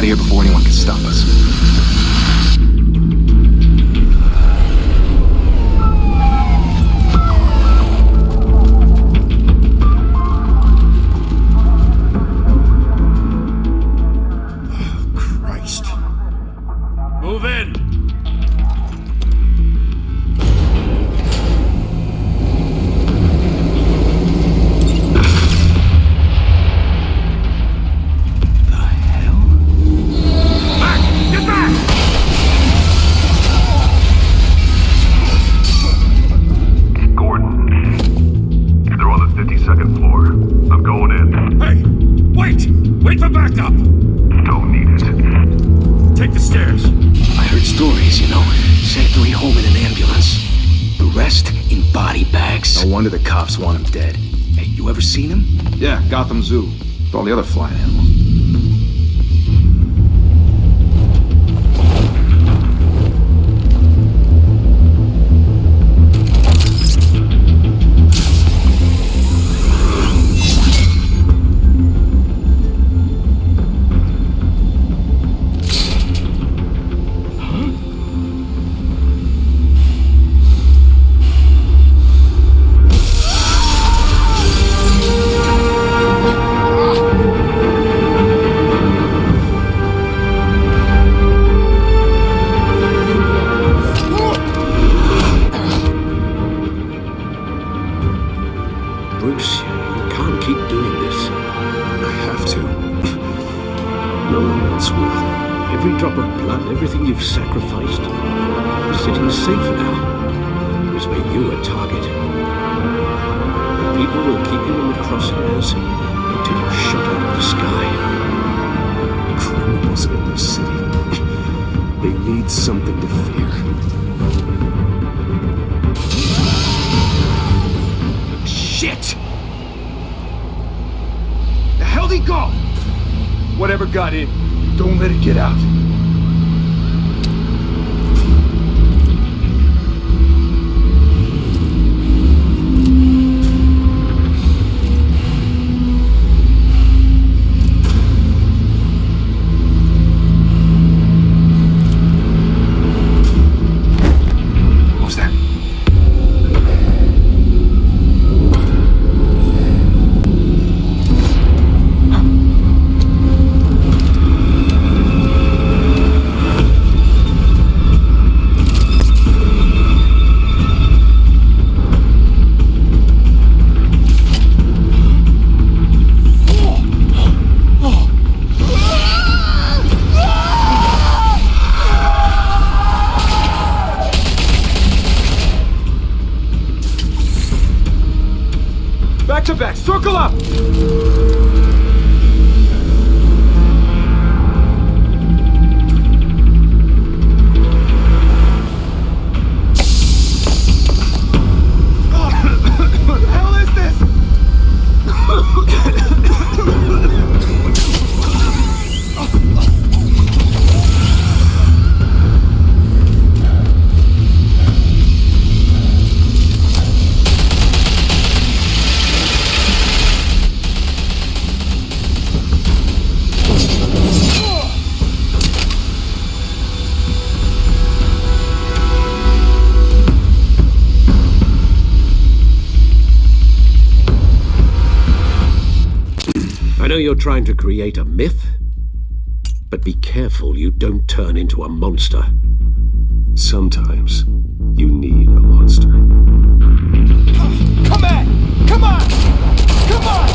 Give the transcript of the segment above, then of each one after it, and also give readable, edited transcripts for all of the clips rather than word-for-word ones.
out of here before anyone can stop us. Move in! The hell? Back! Get back! Gordon. They're on the 52nd floor. I'm going in. Hey! Wait! Wait for backup! Don't need it. Take the stairs. I heard stories, you know. Sent 3 home in an ambulance. The rest in body bags. No wonder the cops want him dead. Hey, you ever seen him? Yeah, Gotham Zoo. With all the other flying animals. Bruce, you can't keep doing this. I have to. No one else will. Every drop of blood, everything you've sacrificed. The city's safe now. It's made you a target. The people will keep you in the crosshairs until you're shot out of the sky. Criminals in this city. They need something to fear. Shit! The hell'd he go? Whatever got in, don't let it get out. What's that? Back to back, circle up! What the hell is this? I know you're trying to create a myth, but be careful you don't turn into a monster. Sometimes you need a monster. Come back! Come on! Come on!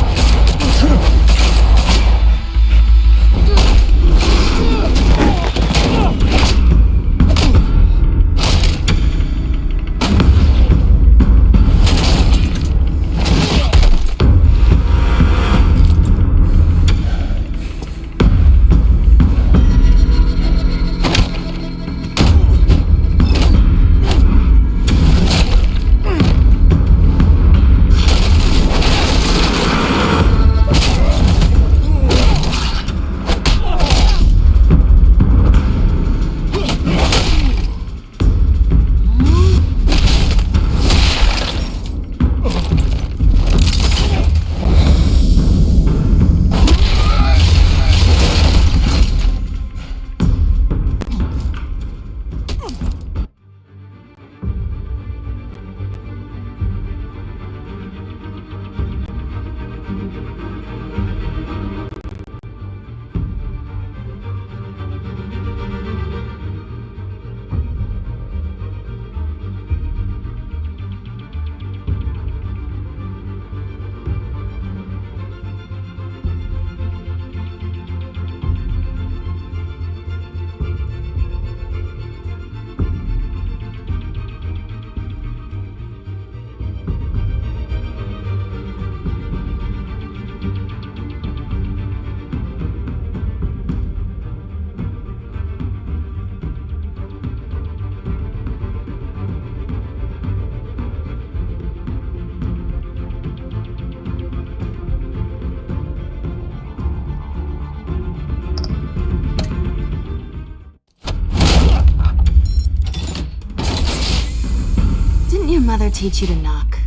your mother teach you to knock?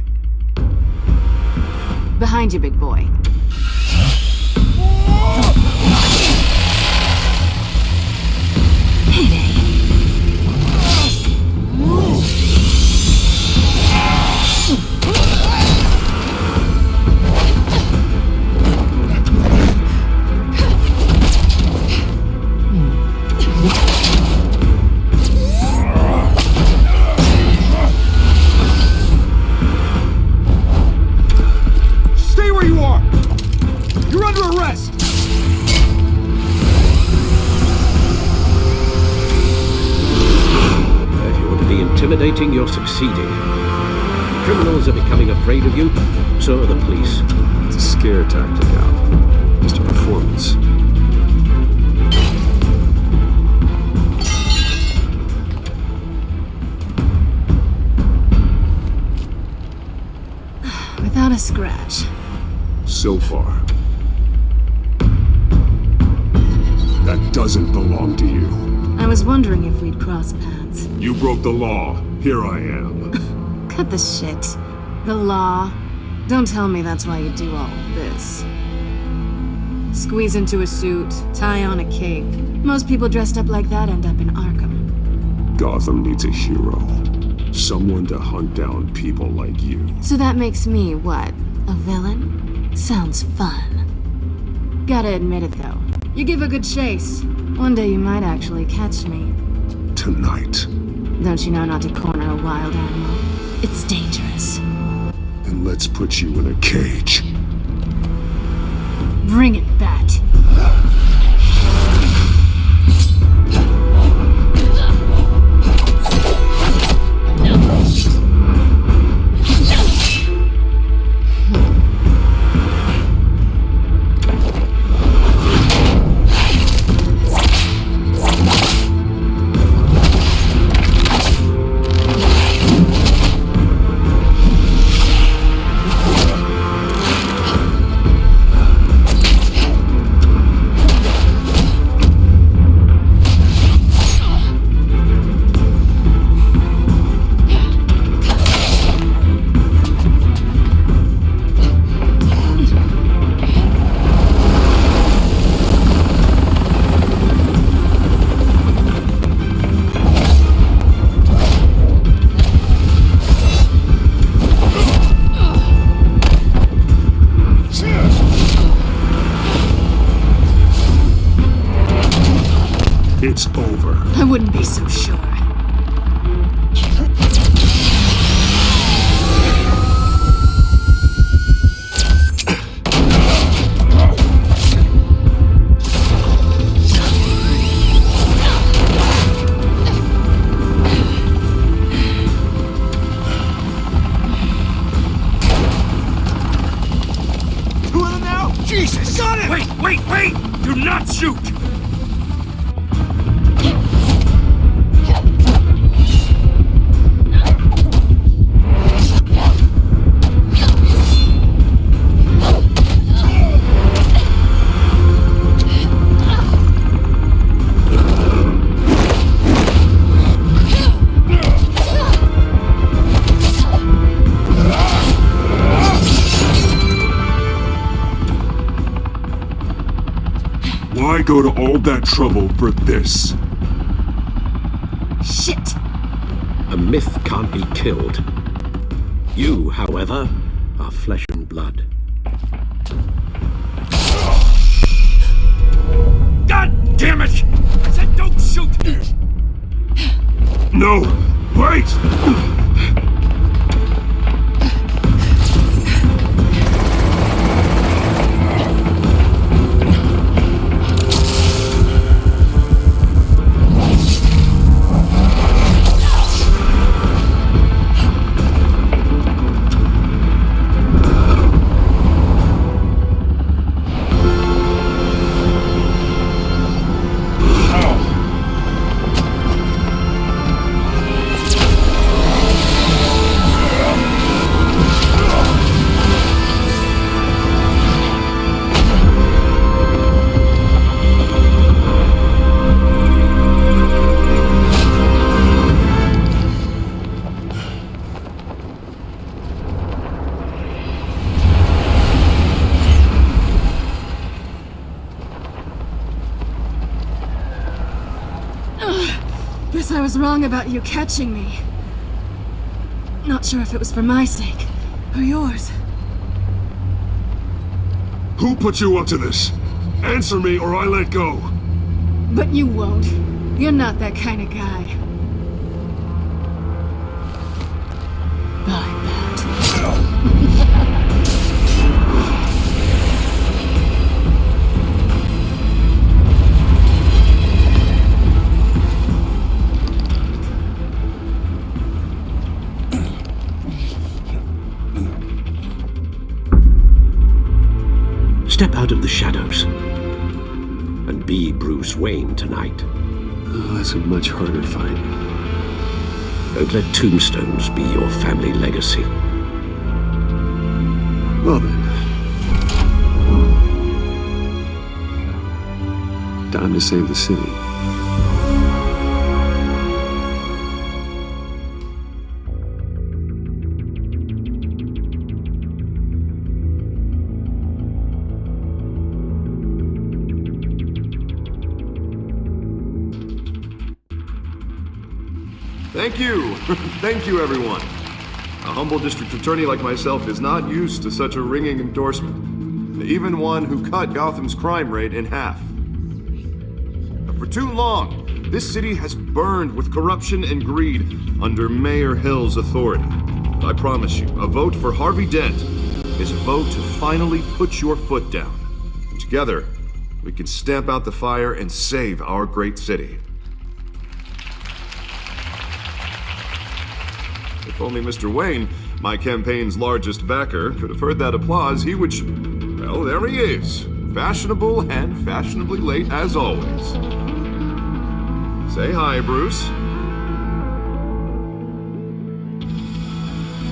Behind you, big boy. Heyday. Stay where you are! You're under arrest! If you want to be intimidating, you're succeeding. Criminals are becoming afraid of you, so are the police. It's a scare tactic, Al. Just a performance. Without a scratch. So far. That doesn't belong to you. I was wondering if we'd cross paths. You broke the law. Here I am. Cut the shit. The law. Don't tell me that's why you do all this. Squeeze into a suit, tie on a cape. Most people dressed up like that end up in Arkham. Gotham needs a hero. Someone to hunt down people like you. So that makes me, what, a villain? Sounds fun. Gotta admit it, though. You give a good chase. One day you might actually catch me. Tonight. Don't you know not to corner a wild animal? It's dangerous. Then let's put you in a cage. Bring it, Bat. It's over. I wouldn't be so sure. Two of them now? Jesus! Got it! Wait! Do not shoot! Why go to all that trouble for this? Shit! A myth can't be killed. You, however, are flesh and blood. God damn it! I said don't shoot! No! Wait! Guess I was wrong about you catching me. Not sure if it was for my sake, or yours. Who put you up to this? Answer me or I let go. But you won't. You're not that kind of guy. Bye, Bat. Step out of the shadows and be Bruce Wayne tonight. Oh, that's a much harder fight. Don't let tombstones be your family legacy. Well then. Time to save the city. Thank you! Thank you, everyone. A humble district attorney like myself is not used to such a ringing endorsement. Even one who cut Gotham's crime rate in half. But for too long, this city has burned with corruption and greed under Mayor Hill's authority. I promise you, a vote for Harvey Dent is a vote to finally put your foot down. Together, we can stamp out the fire and save our great city. If only Mr. Wayne, my campaign's largest backer, could have heard that applause, he would well, there he is. Fashionable and fashionably late as always. Say hi, Bruce.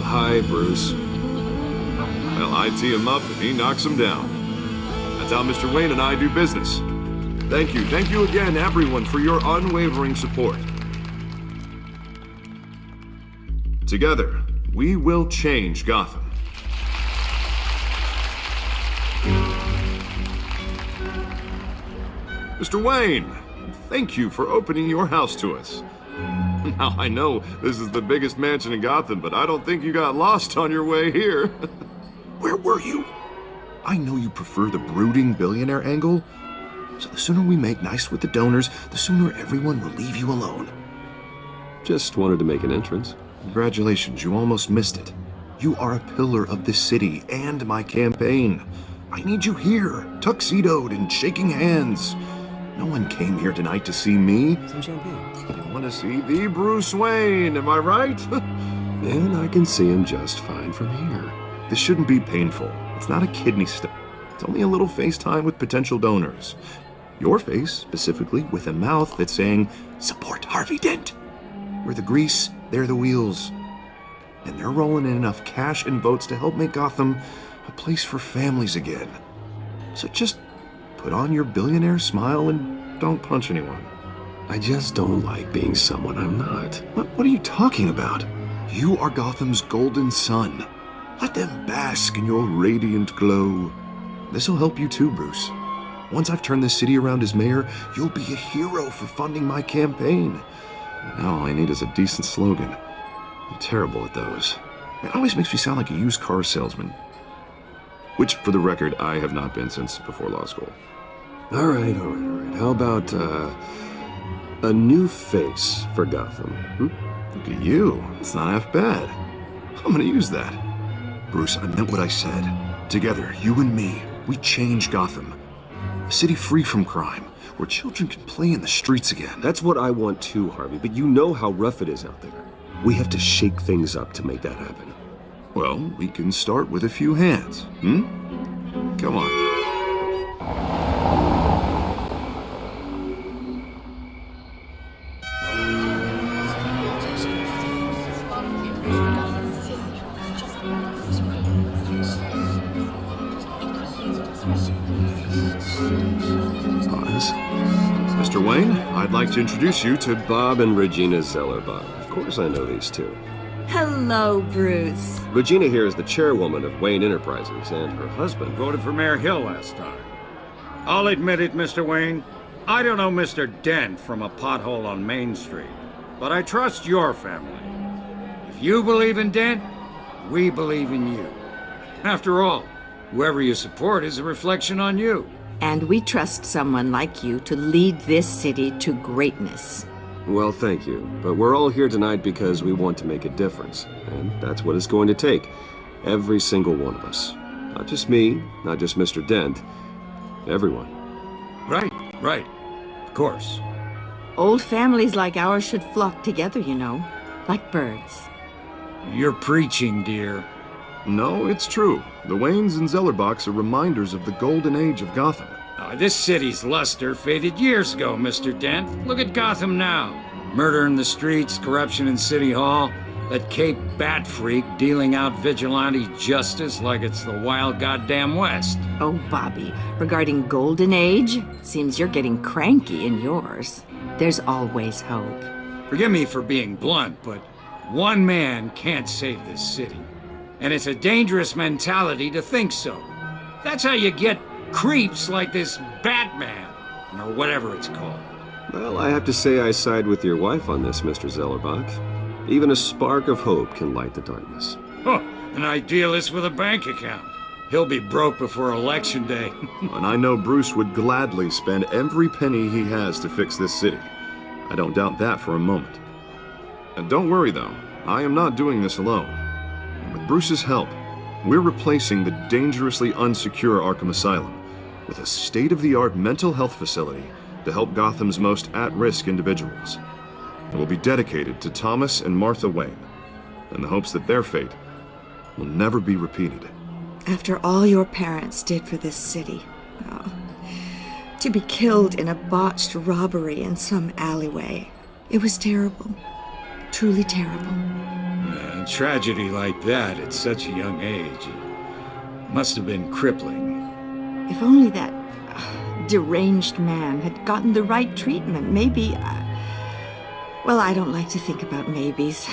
Hi, Bruce. Well, I tee him up and he knocks him down. That's how Mr. Wayne and I do business. Thank you again, everyone, for your unwavering support. Together, we will change Gotham. Mr. Wayne, thank you for opening your house to us. Now, I know this is the biggest mansion in Gotham, but I don't think you got lost on your way here. Where were you? I know you prefer the brooding billionaire angle, so the sooner we make nice with the donors, the sooner everyone will leave you alone. Just wanted to make an entrance. Congratulations, you almost missed it. You are a pillar of this city and my campaign. I need you here, tuxedoed and shaking hands. No one came here tonight to see me. Some champagne. They want to see the Bruce Wayne, am I right? And I can see him just fine from here. This shouldn't be painful. It's not a kidney stone. It's only a little FaceTime with potential donors. Your face, specifically, with a mouth that's saying, support Harvey Dent. We're the grease, they're the wheels. And they're rolling in enough cash and votes to help make Gotham a place for families again. So just put on your billionaire smile and don't punch anyone. I just don't like being someone I'm not. What are you talking about? You are Gotham's golden sun. Let them bask in your radiant glow. This'll help you too, Bruce. Once I've turned this city around as mayor, you'll be a hero for funding my campaign. Now all I need is a decent slogan. I'm terrible at those. It always makes me sound like a used car salesman. Which, for the record, I have not been since before law school. All right. How about, a new face for Gotham? Look at you. It's not half bad. I'm gonna use that. Bruce, I meant what I said. Together, you and me, we change Gotham. A city free from crime, where children can play in the streets again. That's what I want too, Harvey, but you know how rough it is out there. We have to shake things up to make that happen. Well, we can start with a few hands, Come on. Pause. Mr. Wayne, I'd like to introduce you to Bob and Regina Zellerbach. Of course I know these two. Hello, Bruce. Regina here is the chairwoman of Wayne Enterprises, and her husband Voted for Mayor Hill last time. I'll admit it, Mr. Wayne. I don't know Mr. Dent from a pothole on Main Street. but I trust your family. If you believe in Dent, we believe in you. After all, whoever you support is a reflection on you. And we trust someone like you to lead this city to greatness. Well, thank you. But we're all here tonight because we want to make a difference. And that's what it's going to take. Every single one of us. Not just me, not just Mr. Dent. Everyone. Right. Of course. Old families like ours should flock together, you know, like birds. You're preaching, dear. No, it's true. The Waynes and Zellerbachs are reminders of the golden age of Gotham. This city's luster faded years ago, Mr. Dent. Look at Gotham now. Murder in the streets, corruption in City Hall, that Cape Bat freak dealing out vigilante justice like it's the wild goddamn West. Oh, Bobby, regarding Golden Age, seems you're getting cranky in yours. There's always hope. Forgive me for being blunt, but one man can't save this city. And it's a dangerous mentality to think so. That's how you get creeps like this Batman, or whatever it's called. Well, I have to say I side with your wife on this, Mr. Zellerbach. Even a spark of hope can light the darkness. Huh, an idealist with a bank account. He'll be broke before Election Day. And I know Bruce would gladly spend every penny he has to fix this city. I don't doubt that for a moment. And don't worry, though. I am not doing this alone. With Bruce's help, we're replacing the dangerously unsecure Arkham Asylum with a state-of-the-art mental health facility to help Gotham's most at-risk individuals. It will be dedicated to Thomas and Martha Wayne, in the hopes that their fate will never be repeated. After all your parents did for this city, to be killed in a botched robbery in some alleyway, it was terrible. Truly terrible. A tragedy like that at such a young age, it must have been crippling. If only that deranged man had gotten the right treatment, maybe... Well, I don't like to think about maybes.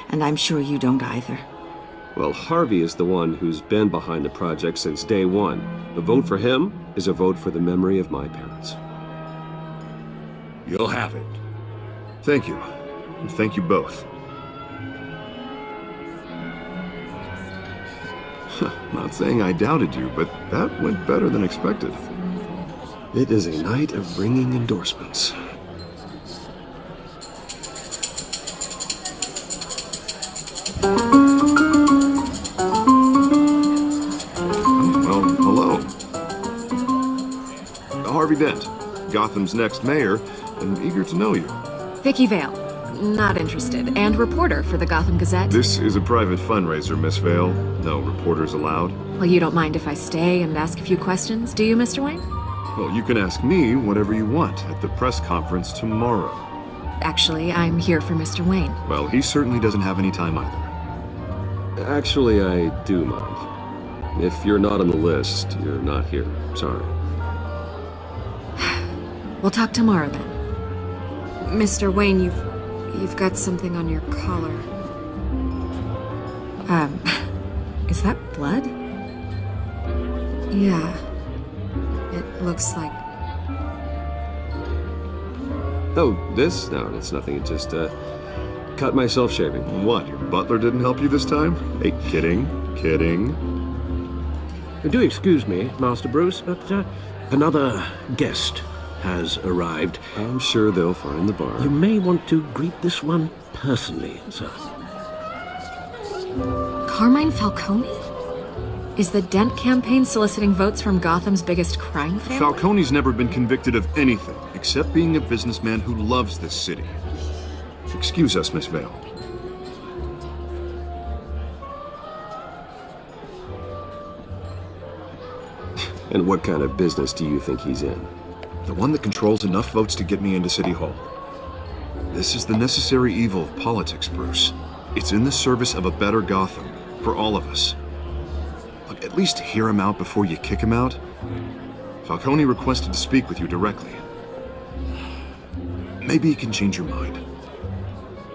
And I'm sure you don't either. Well, Harvey is the one who's been behind the project since day one. A vote for him is a vote for the memory of my parents. You'll have it. Thank you. And thank you both. Not saying I doubted you, but that went better than expected. It is a night of ringing endorsements. Well, hello. Harvey Dent, Gotham's next mayor, and eager to know you. Vicky Vale. Not interested. And reporter for the Gotham Gazette. This is a private fundraiser, Miss Vale. No reporters allowed. Well, you don't mind if I stay and ask a few questions, do you, Mr. Wayne? Well, you can ask me whatever you want at the press conference tomorrow. Actually, I'm here for Mr. Wayne. Well, he certainly doesn't have any time either. Actually, I do mind. If you're not on the list, you're not here. Sorry. We'll talk tomorrow then. Mr. Wayne, you've got something on your collar. Is that blood? Yeah. It looks like... Oh, this? No, it's nothing. It just, cut myself shaving. What, your butler didn't help you this time? Hey, kidding. Do excuse me, Master Bruce, but another guest has arrived. I'm sure they'll find the bar. You may want to greet this one personally, sir. Carmine Falcone? Is the Dent campaign soliciting votes from Gotham's biggest crime family? Falcone's never been convicted of anything except being a businessman who loves this city. Excuse us, Miss Vale. And what kind of business do you think he's in? The one that controls enough votes to get me into City Hall. This is the necessary evil of politics, Bruce. It's in the service of a better Gotham, for all of us. Look, at least hear him out before you kick him out. Falcone requested to speak with you directly. Maybe he can change your mind.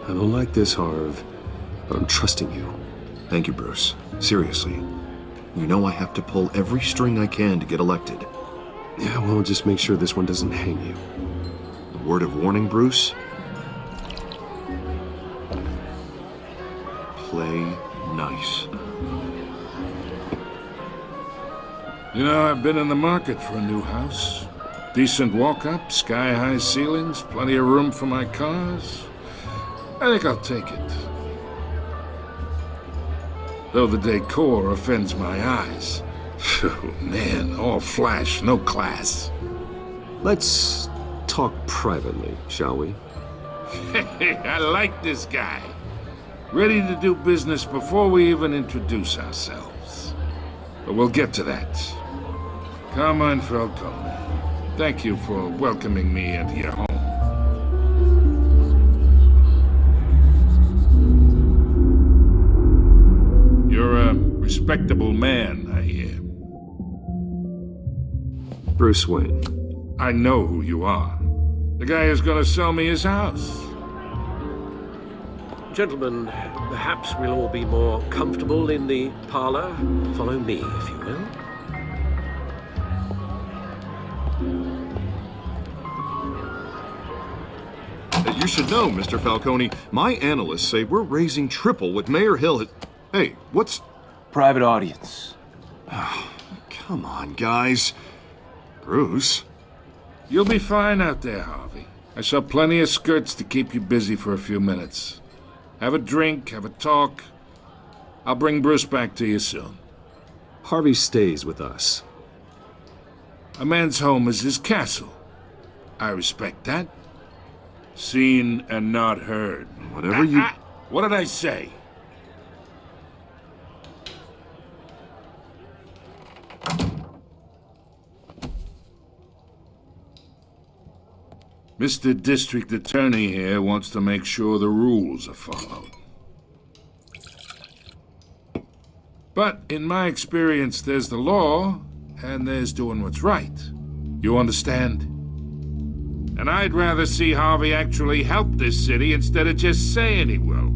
I don't like this, Harv, but I'm trusting you. Thank you, Bruce. Seriously. You know I have to pull every string I can to get elected. Yeah, well, just make sure this one doesn't hang you. A word of warning, Bruce? play nice. You know, I've been in the market for a new house. Decent walk-up, sky-high ceilings, plenty of room for my cars. I think I'll take it. Though the decor offends my eyes. Phew, man, all flash, no class. Let's talk privately, shall we? Hey, I like this guy. Ready to do business before we even introduce ourselves. But we'll get to that. Carmine Falcone, thank you for welcoming me into your home. You're a respectable man, I hear. Bruce Wayne. I know who you are. The guy who's gonna sell me his house. Gentlemen, perhaps we'll all be more comfortable in the parlor. Follow me, if you will. You should know, Mr. Falcone, my analysts say we're raising triple what Mayor Hill has... Hey, what's... Private audience. Come on, guys. Bruce? You'll be fine out there, Harvey. I saw plenty of skirts to keep you busy for a few minutes. Have a drink, have a talk. I'll bring Bruce back to you soon. Harvey stays with us. A man's home is his castle. I respect that. Seen and not heard. Whatever you... What did I say? Mr. District Attorney here wants to make sure the rules are followed. But in my experience, there's the law, and there's doing what's right. You understand? And I'd rather see Harvey actually help this city instead of just saying he will.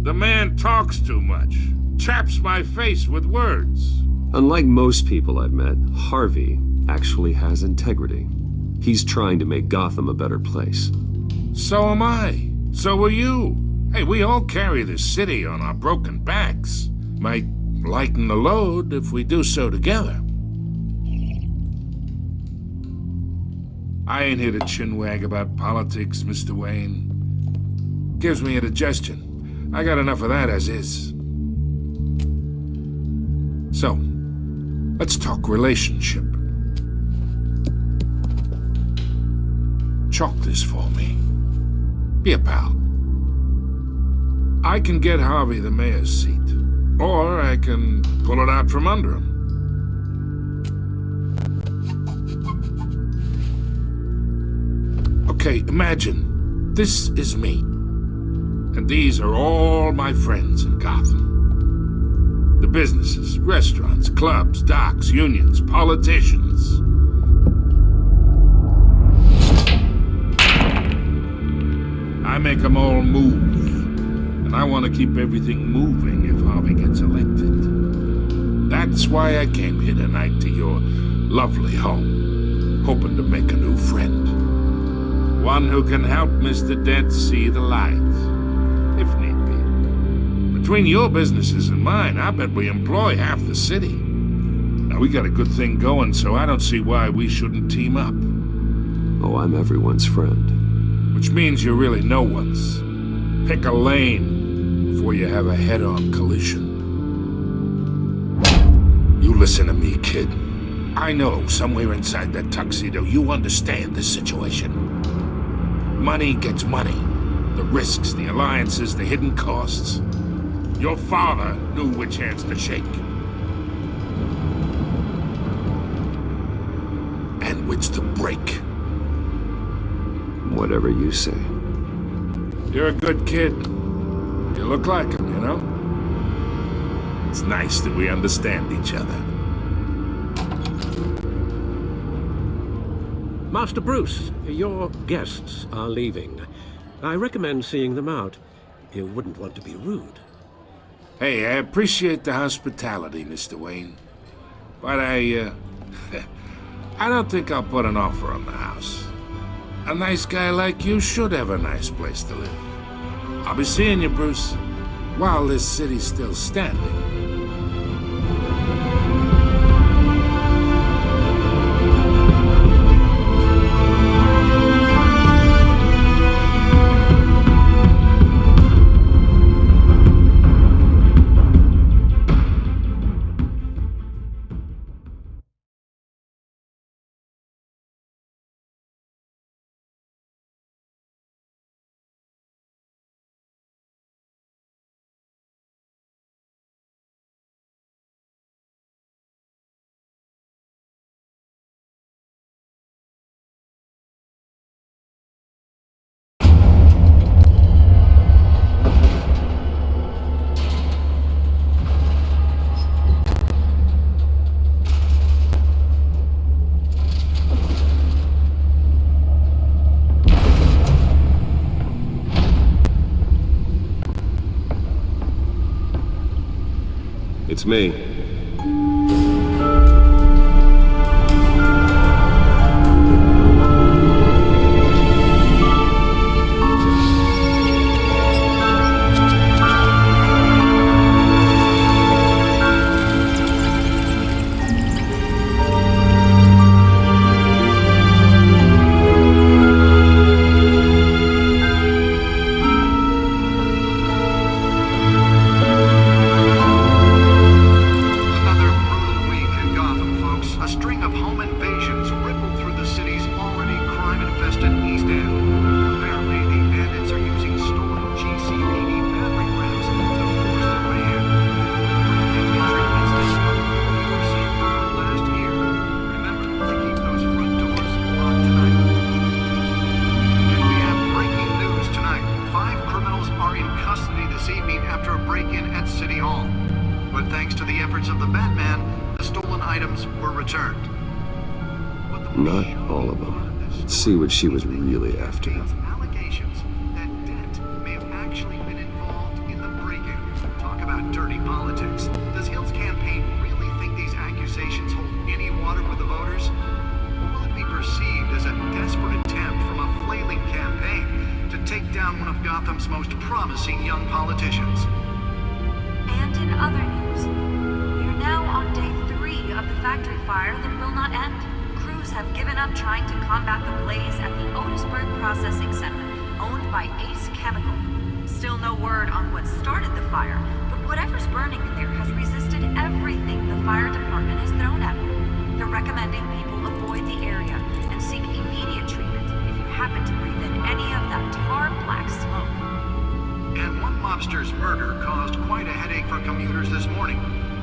The man talks too much, chaps my face with words. Unlike most people I've met, Harvey actually has integrity. He's trying to make Gotham a better place. So am I. So are you. Hey, we all carry this city on our broken backs. Might lighten the load if we do so together. I ain't here to chinwag about politics, Mr. Wayne. Gives me indigestion. I got enough of that as is. So, let's talk relationship. Chalk this for me. Be a pal. I can get Harvey the mayor's seat, or I can pull it out from under him. Okay, imagine this is me, and these are all my friends in Gotham. The businesses, restaurants, clubs, docks, unions, politicians. I make them all move, and I want to keep everything moving if Harvey gets elected. That's why I came here tonight to your lovely home, hoping to make a new friend. One who can help Mr. Dent see the light, if need be. Between your businesses and mine, I bet we employ half the city. Now, we got a good thing going, so I don't see why we shouldn't team up. Oh, I'm everyone's friend. Which means you're really no one's. Pick a lane before you have a head-on collision. You listen to me, kid. I know somewhere inside that tuxedo you understand this situation. Money gets money. The risks, the alliances, the hidden costs. Your father knew which hands to shake. And which to break. Whatever you say. You're a good kid. You look like him, you know? It's nice that we understand each other. Master Bruce, your guests are leaving. I recommend seeing them out. You wouldn't want to be rude. Hey, I appreciate the hospitality, Mr. Wayne. But I don't think I'll put an offer on the house. A nice guy like you should have a nice place to live. I'll be seeing you, Bruce. while this city's still standing. It's me. Not all of them. Let's see what she was really after. Allegations that Dent may have actually been involved in the break-in. Talk about dirty politics. Does Hill's campaign really think these accusations hold any water with the voters? Or will it be perceived as a desperate attempt from a flailing campaign to take down one of Gotham's most promising young politicians? And in other news, we're now on day 3 of the factory fire that will not end. Crews have given up trying to combat the blaze at the Otisburg Processing Center, owned by Ace Chemical. Still no word on what started the fire, but whatever's burning in there has resisted everything the fire department has thrown at it. They're recommending people avoid the area and seek immediate treatment if you happen to breathe in any of that tar black smoke. And one mobster's murder caused quite a headache for commuters this morning.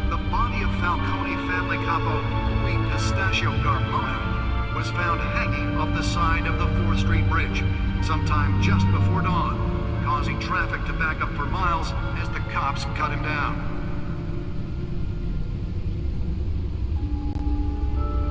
The body of Falcone family capo Louis Pistachio Garmone was found hanging off the side of the 4th Street Bridge sometime just before dawn, causing traffic to back up for miles as the cops cut him down.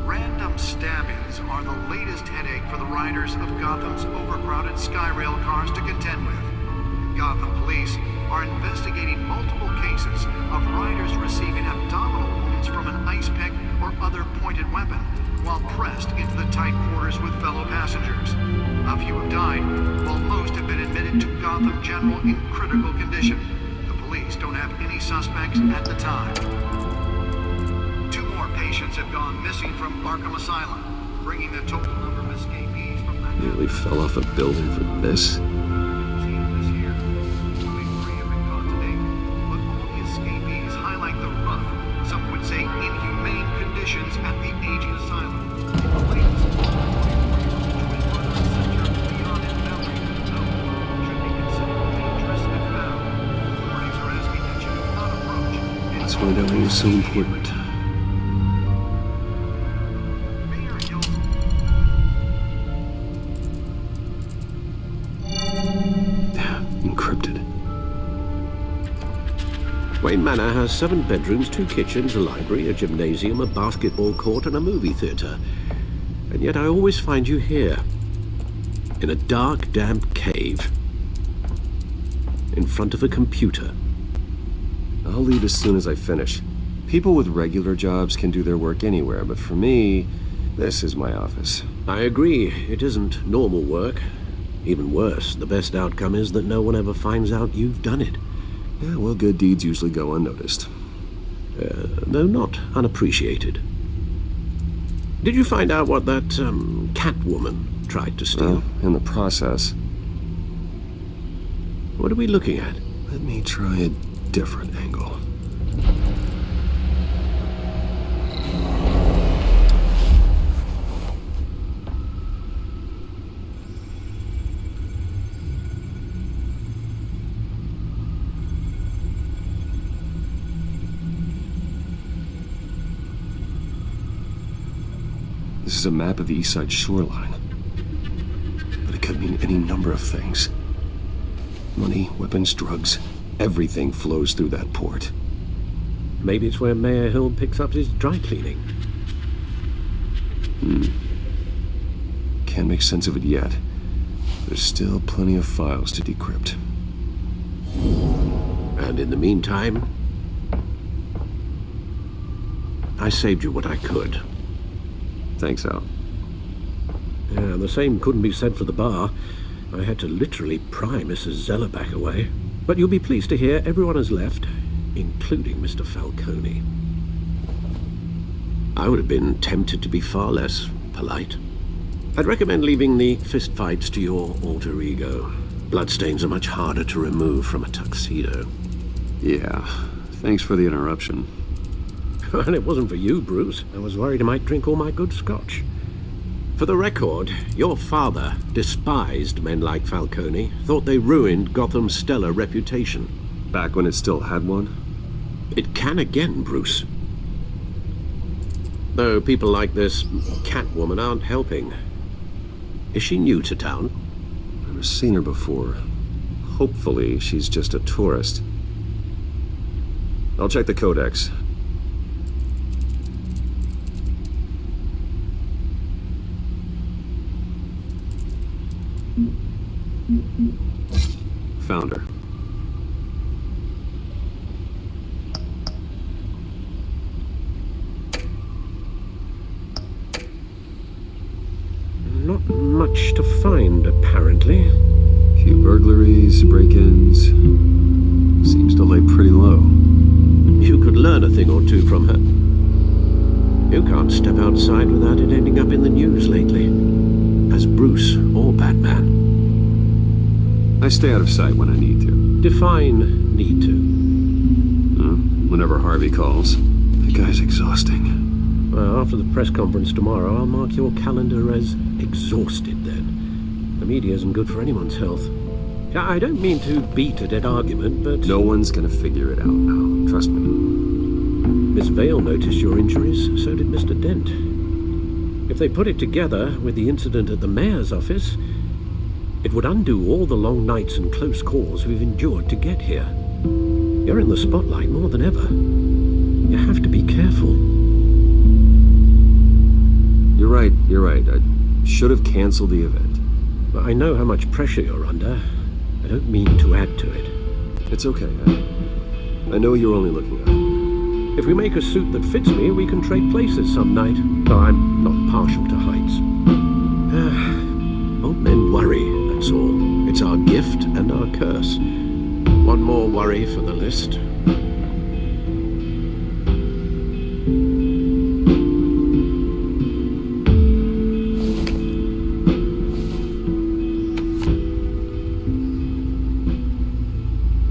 Random stabbings are the latest headache for the riders of Gotham's overcrowded Skyrail cars to contend with. Gotham police are investigating multiple cases of riders receiving abdominal wounds from an ice pick or other pointed weapon while pressed into the tight quarters with fellow passengers. A few have died, while most have been admitted to Gotham General in critical condition. The police don't have any suspects at the time. 2 more patients have gone missing from Arkham Asylum, bringing the total number of escapees from that... Nearly fell off a building for this. At the aging asylum. That's why that was so important. Encrypted. Wayne Manor has 7 bedrooms, 2 kitchens, a library, a gymnasium, a basketball court, and a movie theater. And yet I always find you here, in a dark, damp cave, in front of a computer. I'll leave as soon as I finish. People with regular jobs can do their work anywhere, but for me, this is my office. I agree, it isn't normal work. Even worse, the best outcome is that no one ever finds out you've done it. Yeah, well, good deeds usually go unnoticed. Though not unappreciated. Did you find out what that, Catwoman tried to steal? Well, in the process. What are we looking at? Let me try a different angle. This is a map of the East Side shoreline. But it could mean any number of things. Money, weapons, drugs, everything flows through that port. Maybe it's where Mayor Hill picks up his dry cleaning. Can't make sense of it yet. There's still plenty of files to decrypt. And in the meantime, I saved you what I could. Thanks, Al. Yeah, the same couldn't be said for the bar. I had to literally pry Mrs. Zeller back away. But you'll be pleased to hear everyone has left, including Mr. Falcone. I would have been tempted to be far less polite. I'd recommend leaving the fistfights to your alter ego. Bloodstains are much harder to remove from a tuxedo. Yeah, thanks for the interruption. And it wasn't for you, Bruce. I was worried I might drink all my good scotch. For the record, your father despised men like Falcone, thought they ruined Gotham's stellar reputation. Back when it still had one? It can again, Bruce. Though people like this Catwoman aren't helping. Is she new to town? Never seen her before. Hopefully, she's just a tourist. I'll check the codex. Found her. Not much to find, apparently. Few burglaries, break-ins. Seems to lay pretty low. You could learn a thing or two from her. You can't step outside without it ending up in the news lately. As Bruce or Batman. I stay out of sight when I need to. Define need to. Whenever Harvey calls. The guy's exhausting. Well, after the press conference tomorrow, I'll mark your calendar as exhausted then. The media isn't good for anyone's health. I don't mean to beat a dead argument, but... No one's gonna figure it out now. Trust me. Miss Vale noticed your injuries, so did Mr. Dent. If they put it together with the incident at the mayor's office, it would undo all the long nights and close calls we've endured to get here. You're in the spotlight more than ever. You have to be careful. You're right. I should have canceled the event. I know how much pressure you're under. I don't mean to add to it. It's okay. I know you're only looking up. If we make a suit that fits me, we can trade places some night. Though I'm not partial to heights. Old men worry, that's all. It's our gift and our curse. One more worry for the list.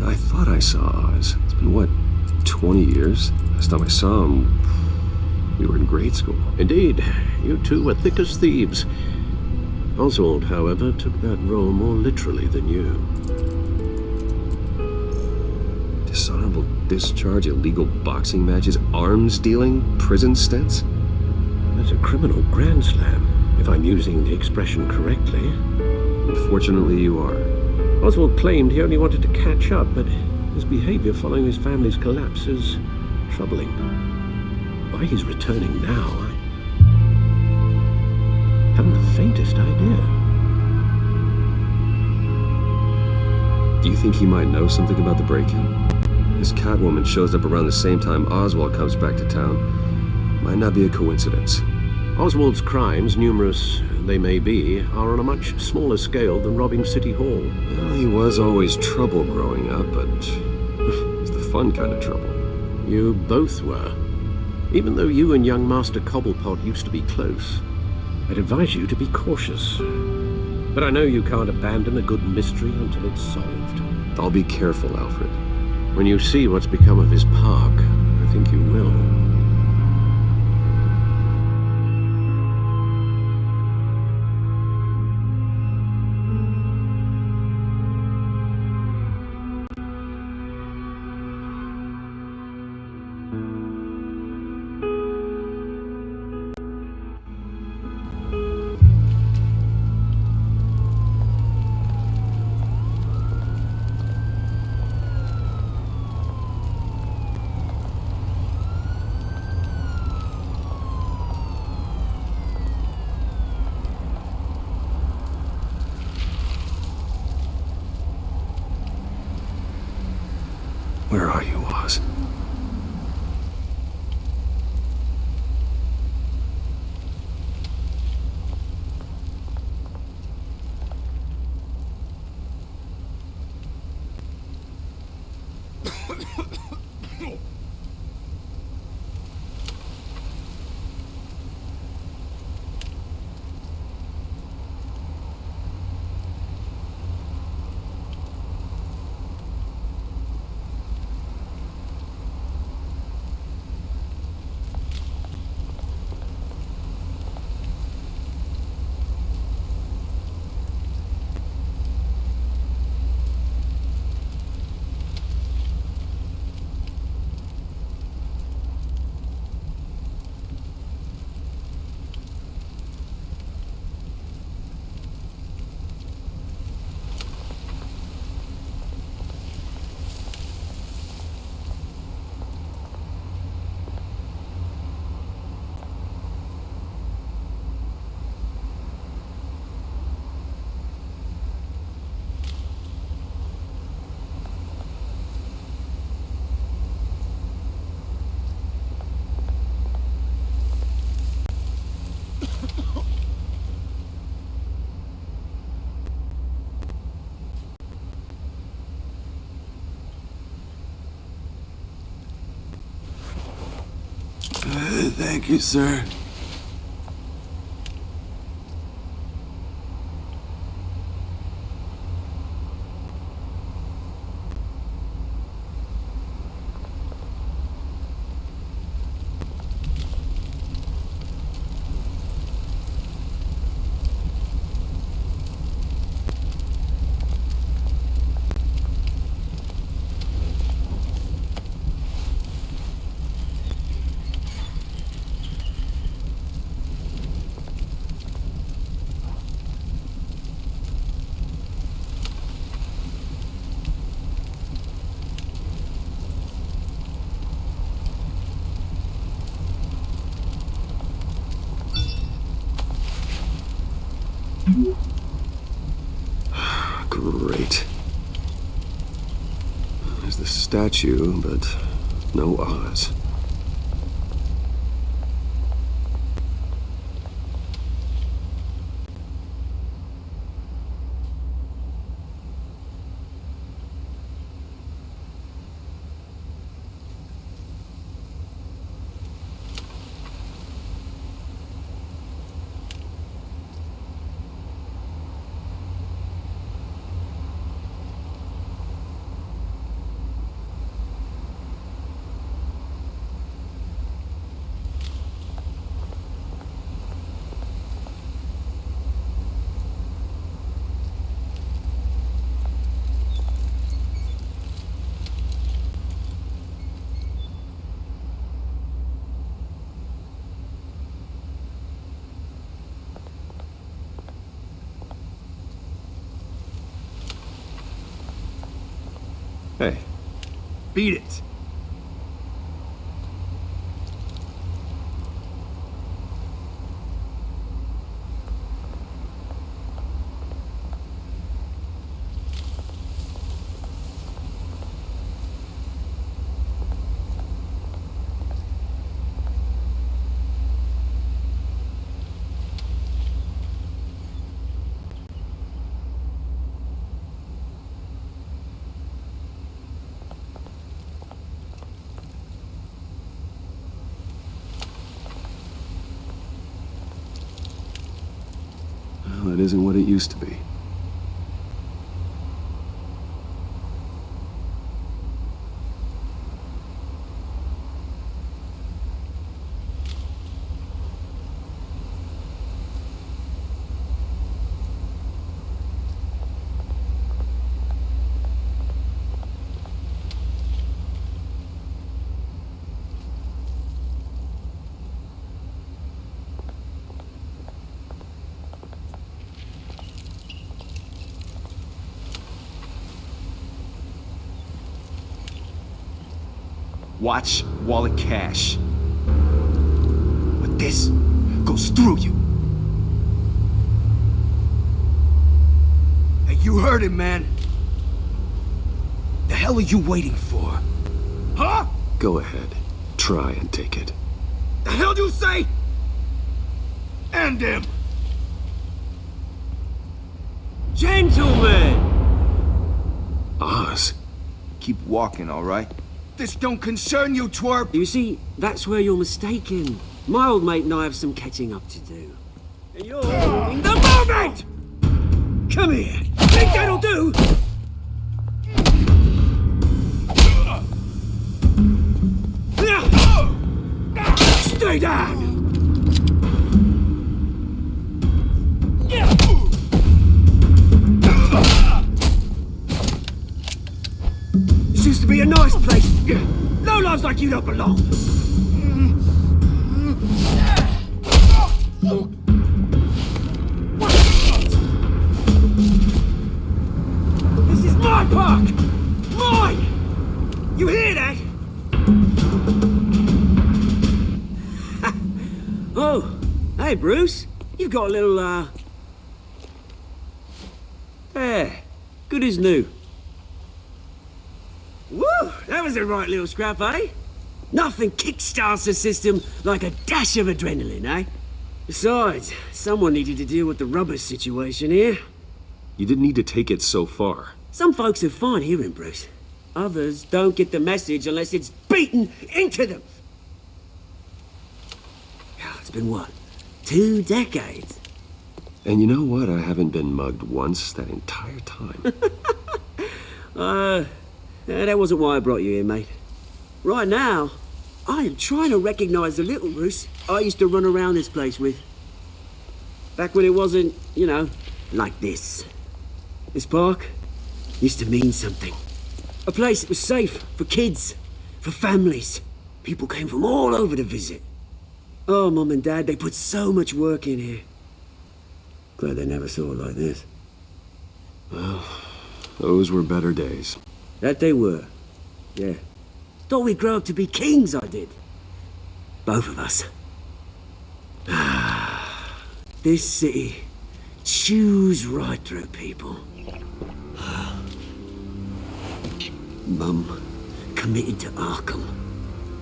I thought I saw Oz. It's been, what, 20 years? Last time I saw him, we were in grade school. Indeed, you two were thick as thieves. Oswald, however, took that role more literally than you. Dishonorable discharge, illegal boxing matches, arms dealing, prison stints? That's a criminal grand slam, if I'm using the expression correctly. Unfortunately, you are. Oswald claimed he only wanted to catch up, but his behavior following his family's collapse is troubling. Why he's returning now, I haven't the faintest idea. Do you think he might know something about the break-in? This Catwoman shows up around the same time Oswald comes back to town. Might not be a coincidence. Oswald's crimes, numerous they may be, are on a much smaller scale than robbing City Hall. Well, he was always trouble growing up, but It's the fun kind of trouble. You both were. Even though you and young Master Cobblepot used to be close, I'd advise you to be cautious. But I know you can't abandon a good mystery until it's solved. I'll be careful, Alfred. When you see what's become of his park, I think you will. Where are you, Oz? Thank you, sir. Great. There's the statue, but no Oz. Hey. Beat it. it isn't what it used to be. Watch wallet cash. But this goes through you. Hey, you heard him, man. The hell are you waiting for? Huh? Go ahead. Try and take it. The hell do you say? End him! Gentlemen! Oz. Keep walking, all right? This don't concern you, twerp! You see, that's where you're mistaken. My old mate and I have some catching up to do. And you're ruining the moment! Come here! Think that'll do? Stay down! This used to be a nice place. No lives like you don't belong. This is my park! Mine! You hear that? Oh, hey Bruce. You've got a little, there. Good as new. Woo! That was a right little scrap, eh? Nothing kickstarts the system like a dash of adrenaline, eh? Besides, someone needed to deal with the rubber situation here. You didn't need to take it so far. Some folks have fine hearing, Bruce. Others don't get the message unless it's beaten into them. It's been what? 2 decades? And you know what? I haven't been mugged once that entire time. That wasn't why I brought you here, mate. Right now, I am trying to recognize the little Bruce I used to run around this place with. Back when it wasn't, you know, like this. This park used to mean something. A place that was safe for kids, for families. People came from all over to visit. Oh, Mum and Dad, they put so much work in here. Glad they never saw it like this. Well, those were better days. That they were. Yeah. Thought we'd grow up to be kings, I did. Both of us. This city chews right through people. Mum committed to Arkham.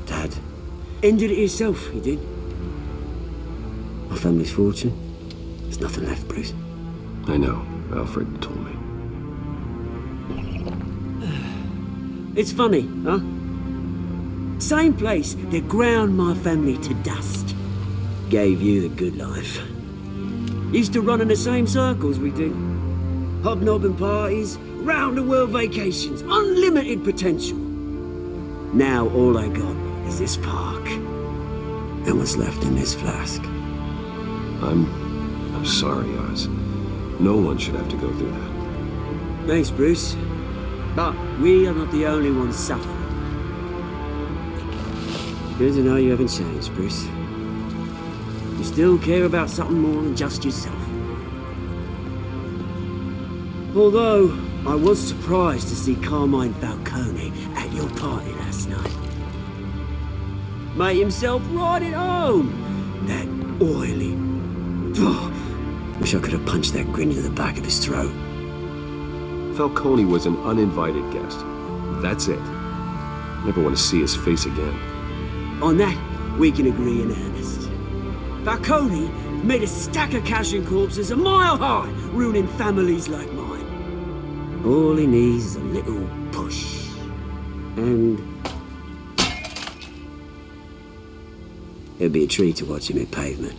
Dad ended it himself, he did. My family's fortune. There's nothing left, Bruce. I know. Alfred told me. It's funny, huh? Same place that ground my family to dust. Gave you the good life. Used to run in the same circles we did. Hobnobbing parties, round-the-world vacations, unlimited potential. Now all I got is this park. And what's left in this flask. I'm sorry, Oz. No one should have to go through that. Thanks, Bruce. But we are not the only ones suffering. Good to know you haven't changed, Bruce. You still care about something more than just yourself. Although, I was surprised to see Carmine Falcone at your party last night. Made himself right at home. That oily... Oh, wish I could have punched that grin into the back of his throat. Falcone was an uninvited guest. That's it. Never want to see his face again. On that, we can agree in earnest. Falcone made a stack of cash and corpses a mile high, ruining families like mine. All he needs is a little push. And... it'd be a treat to watch him hit pavement.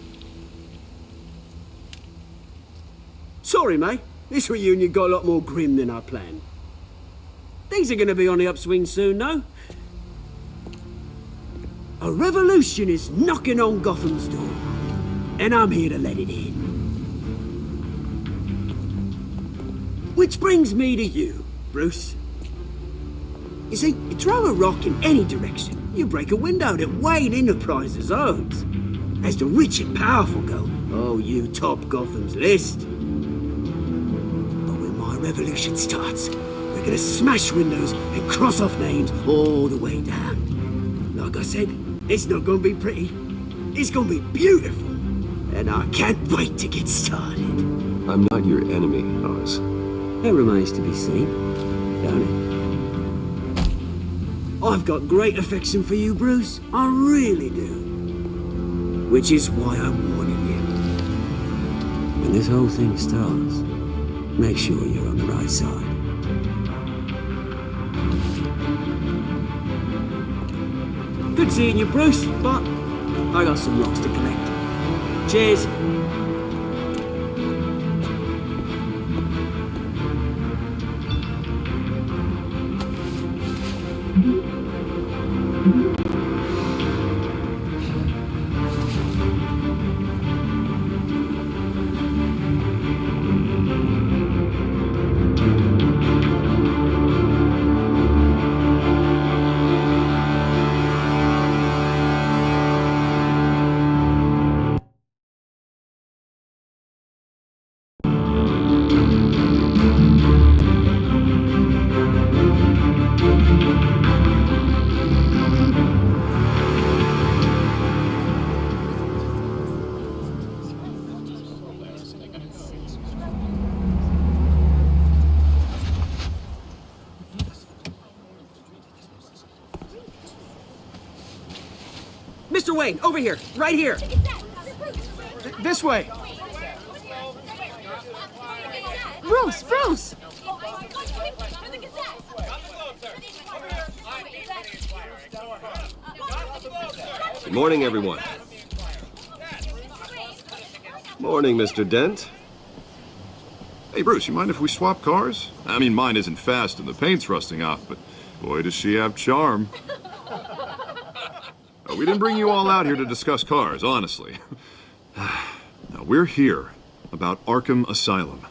Sorry, mate. This reunion got a lot more grim than I planned. Things are gonna be on the upswing soon, though. A revolution is knocking on Gotham's door, and I'm here to let it in. Which brings me to you, Bruce. You see, you throw a rock in any direction, you break a window that Wayne Enterprises owns. As the rich and powerful go, oh, you top Gotham's list. But when my revolution starts, we're gonna smash windows and cross off names all the way down. Like I said, it's not gonna be pretty. It's gonna be beautiful. And I can't wait to get started. I'm not your enemy, Oz. It remains to be seen, don't it? I've got great affection for you, Bruce. I really do. Which is why I'm warning you. When this whole thing starts, make sure you're on the right side. Good seeing you, Bruce, but I got some rocks to collect. Cheers. Mr. Wayne, over here, right here. This way. Bruce! Good morning, everyone. Morning, Mr. Dent. Hey, Bruce, you mind if we swap cars? I mean, mine isn't fast and the paint's rusting off, but boy, does she have charm. We didn't bring you all out here to discuss cars, honestly. Now, we're here about Arkham Asylum.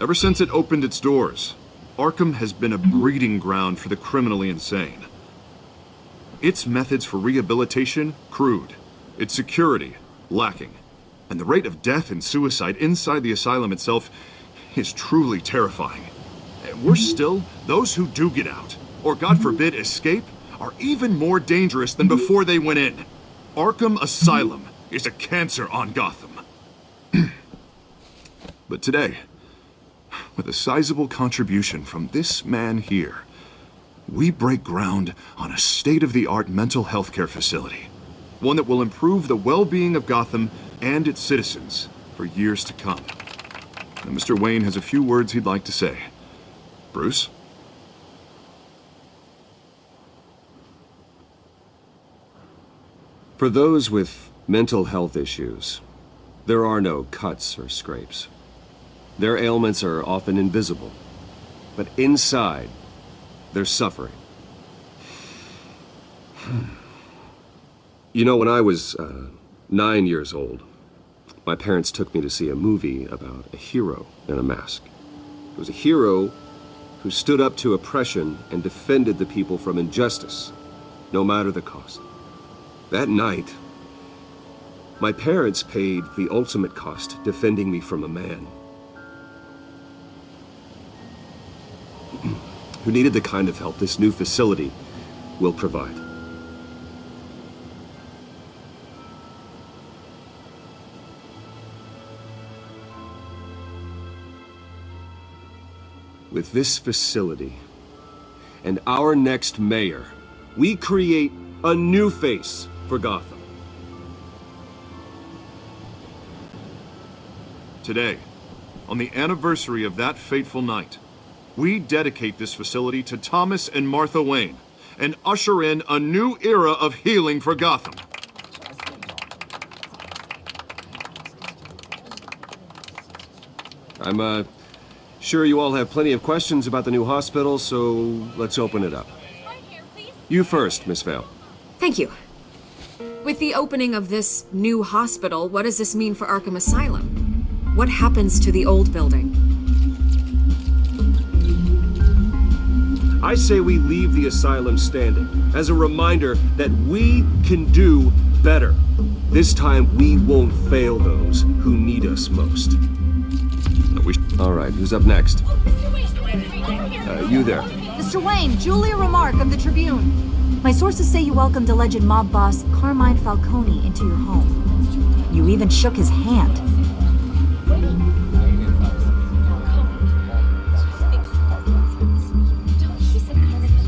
Ever since it opened its doors, Arkham has been a breeding ground for the criminally insane. Its methods for rehabilitation, crude. Its security, lacking. And the rate of death and suicide inside the asylum itself is truly terrifying. And worse still, those who do get out, or God forbid escape, are even more dangerous than before they went in. Arkham Asylum is a cancer on Gotham. But today, with a sizable contribution from this man here, we break ground on a state-of-the-art mental health care facility. One that will improve the well-being of Gotham and its citizens for years to come. Now, Mr. Wayne has a few words he'd like to say. Bruce? For those with mental health issues, there are no cuts or scrapes. Their ailments are often invisible, but inside, they're suffering. You know, when I was 9 years old, my parents took me to see a movie about a hero in a mask. It was a hero who stood up to oppression and defended the people from injustice, no matter the cost. That night, my parents paid the ultimate cost defending me from a man who needed the kind of help this new facility will provide. With this facility and our next mayor, we create a new face for Gotham. Today, on the anniversary of that fateful night, we dedicate this facility to Thomas and Martha Wayne and usher in a new era of healing for Gotham. I'm sure you all have plenty of questions about the new hospital, so let's open it up. You first, Miss Vale. Thank you. With the opening of this new hospital, what does this mean for Arkham Asylum? What happens to the old building? I say we leave the asylum standing, as a reminder that we can do better. This time we won't fail those who need us most. All right, who's up next? You there. Mr. Wayne, Julia Remark of the Tribune. My sources say you welcomed alleged mob boss Carmine Falcone into your home. You even shook his hand.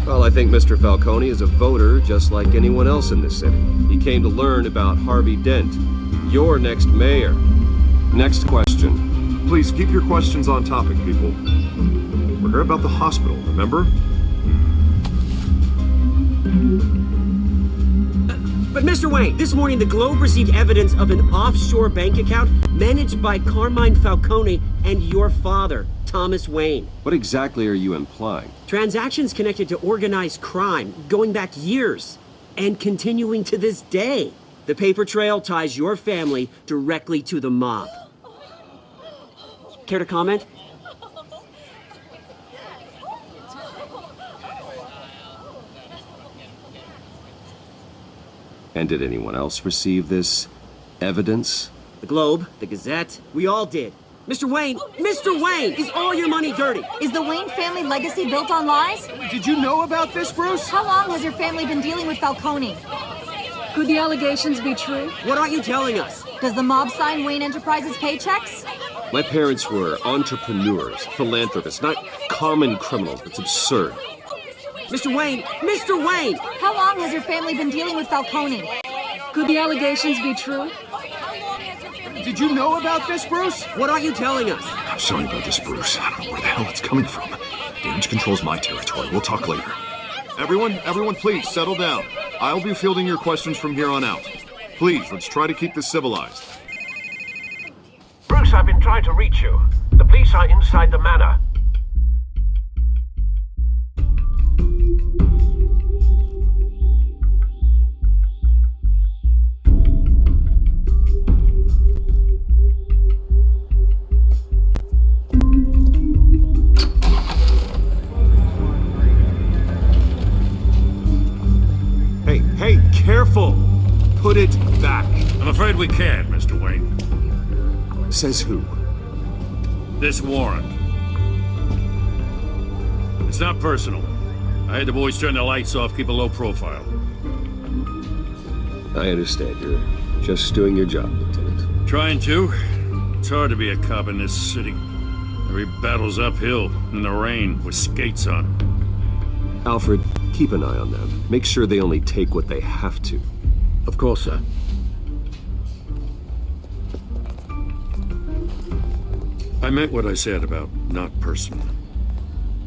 Well, I think Mr. Falcone is a voter just like anyone else in this city. He came to learn about Harvey Dent, your next mayor. Next question. Please keep your questions on topic, people. We're here about the hospital, remember? But Mr. Wayne, this morning the Globe received evidence of an offshore bank account managed by Carmine Falcone and your father, Thomas Wayne. What exactly are you implying? Transactions connected to organized crime, going back years, and continuing to this day. The paper trail ties your family directly to the mob. Care to comment? And did anyone else receive this evidence? The Globe, the Gazette, we all did. Mr. Wayne, is all your money dirty? Is the Wayne family legacy built on lies? Did you know about this, Bruce? How long has your family been dealing with Falcone? Could the allegations be true? What aren't you telling us? Does the mob sign Wayne Enterprises paychecks? My parents were entrepreneurs, philanthropists, not common criminals. It's absurd. Mr. Wayne! How long has your family been dealing with Falcone? Could the allegations be true? Did you know about this, Bruce? What aren't you telling us? I'm sorry about this, Bruce. I don't know where the hell it's coming from. Damage control's my territory. We'll talk later. Everyone, please settle down. I'll be fielding your questions from here on out. Please, let's try to keep this civilized. Bruce, I've been trying to reach you. The police are inside the manor. Hey, careful! Put it back. I'm afraid we can't, Mr. Wayne. Says who? This warrant. It's not personal. I had the boys turn the lights off, keep a low profile. I understand. You're just doing your job, Lieutenant. Trying to. It's hard to be a cop in this city. Every battle's uphill, in the rain, with skates on. Alfred, keep an eye on them. Make sure they only take what they have to. Of course, sir. I meant what I said about not personal.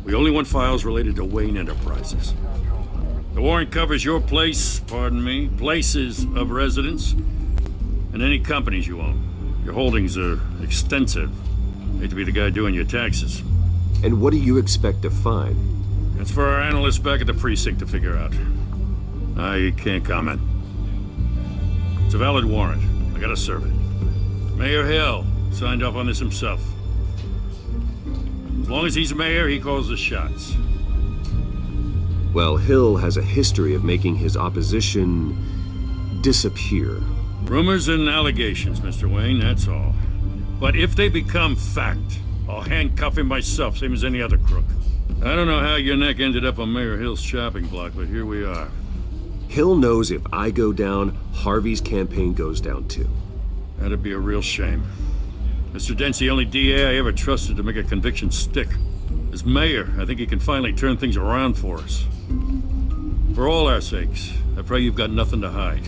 We only want files related to Wayne Enterprises. The warrant covers your place, pardon me, places of residence, and any companies you own. Your holdings are extensive. Hate to be the guy doing your taxes. And what do you expect to find? That's for our analysts back at the precinct to figure out. I can't comment. It's a valid warrant. I gotta serve it. Mayor Hill signed off on this himself. As long as he's mayor, he calls the shots. Well, Hill has a history of making his opposition disappear. Rumors and allegations, Mr. Wayne, that's all. But if they become fact, I'll handcuff him myself, same as any other crook. I don't know how your neck ended up on Mayor Hill's shopping block, but here we are. Hill knows if I go down, Harvey's campaign goes down too. That'd be a real shame. Mr. Dent's the only DA I ever trusted to make a conviction stick. As mayor, I think he can finally turn things around for us. For all our sakes, I pray you've got nothing to hide.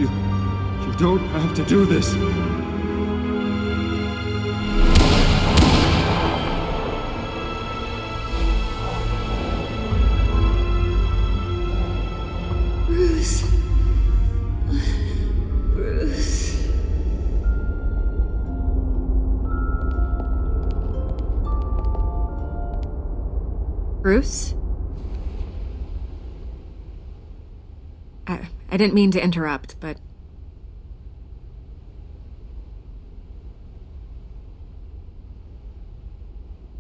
You don't have to do this. Bruce. Bruce. Bruce? I didn't mean to interrupt, but...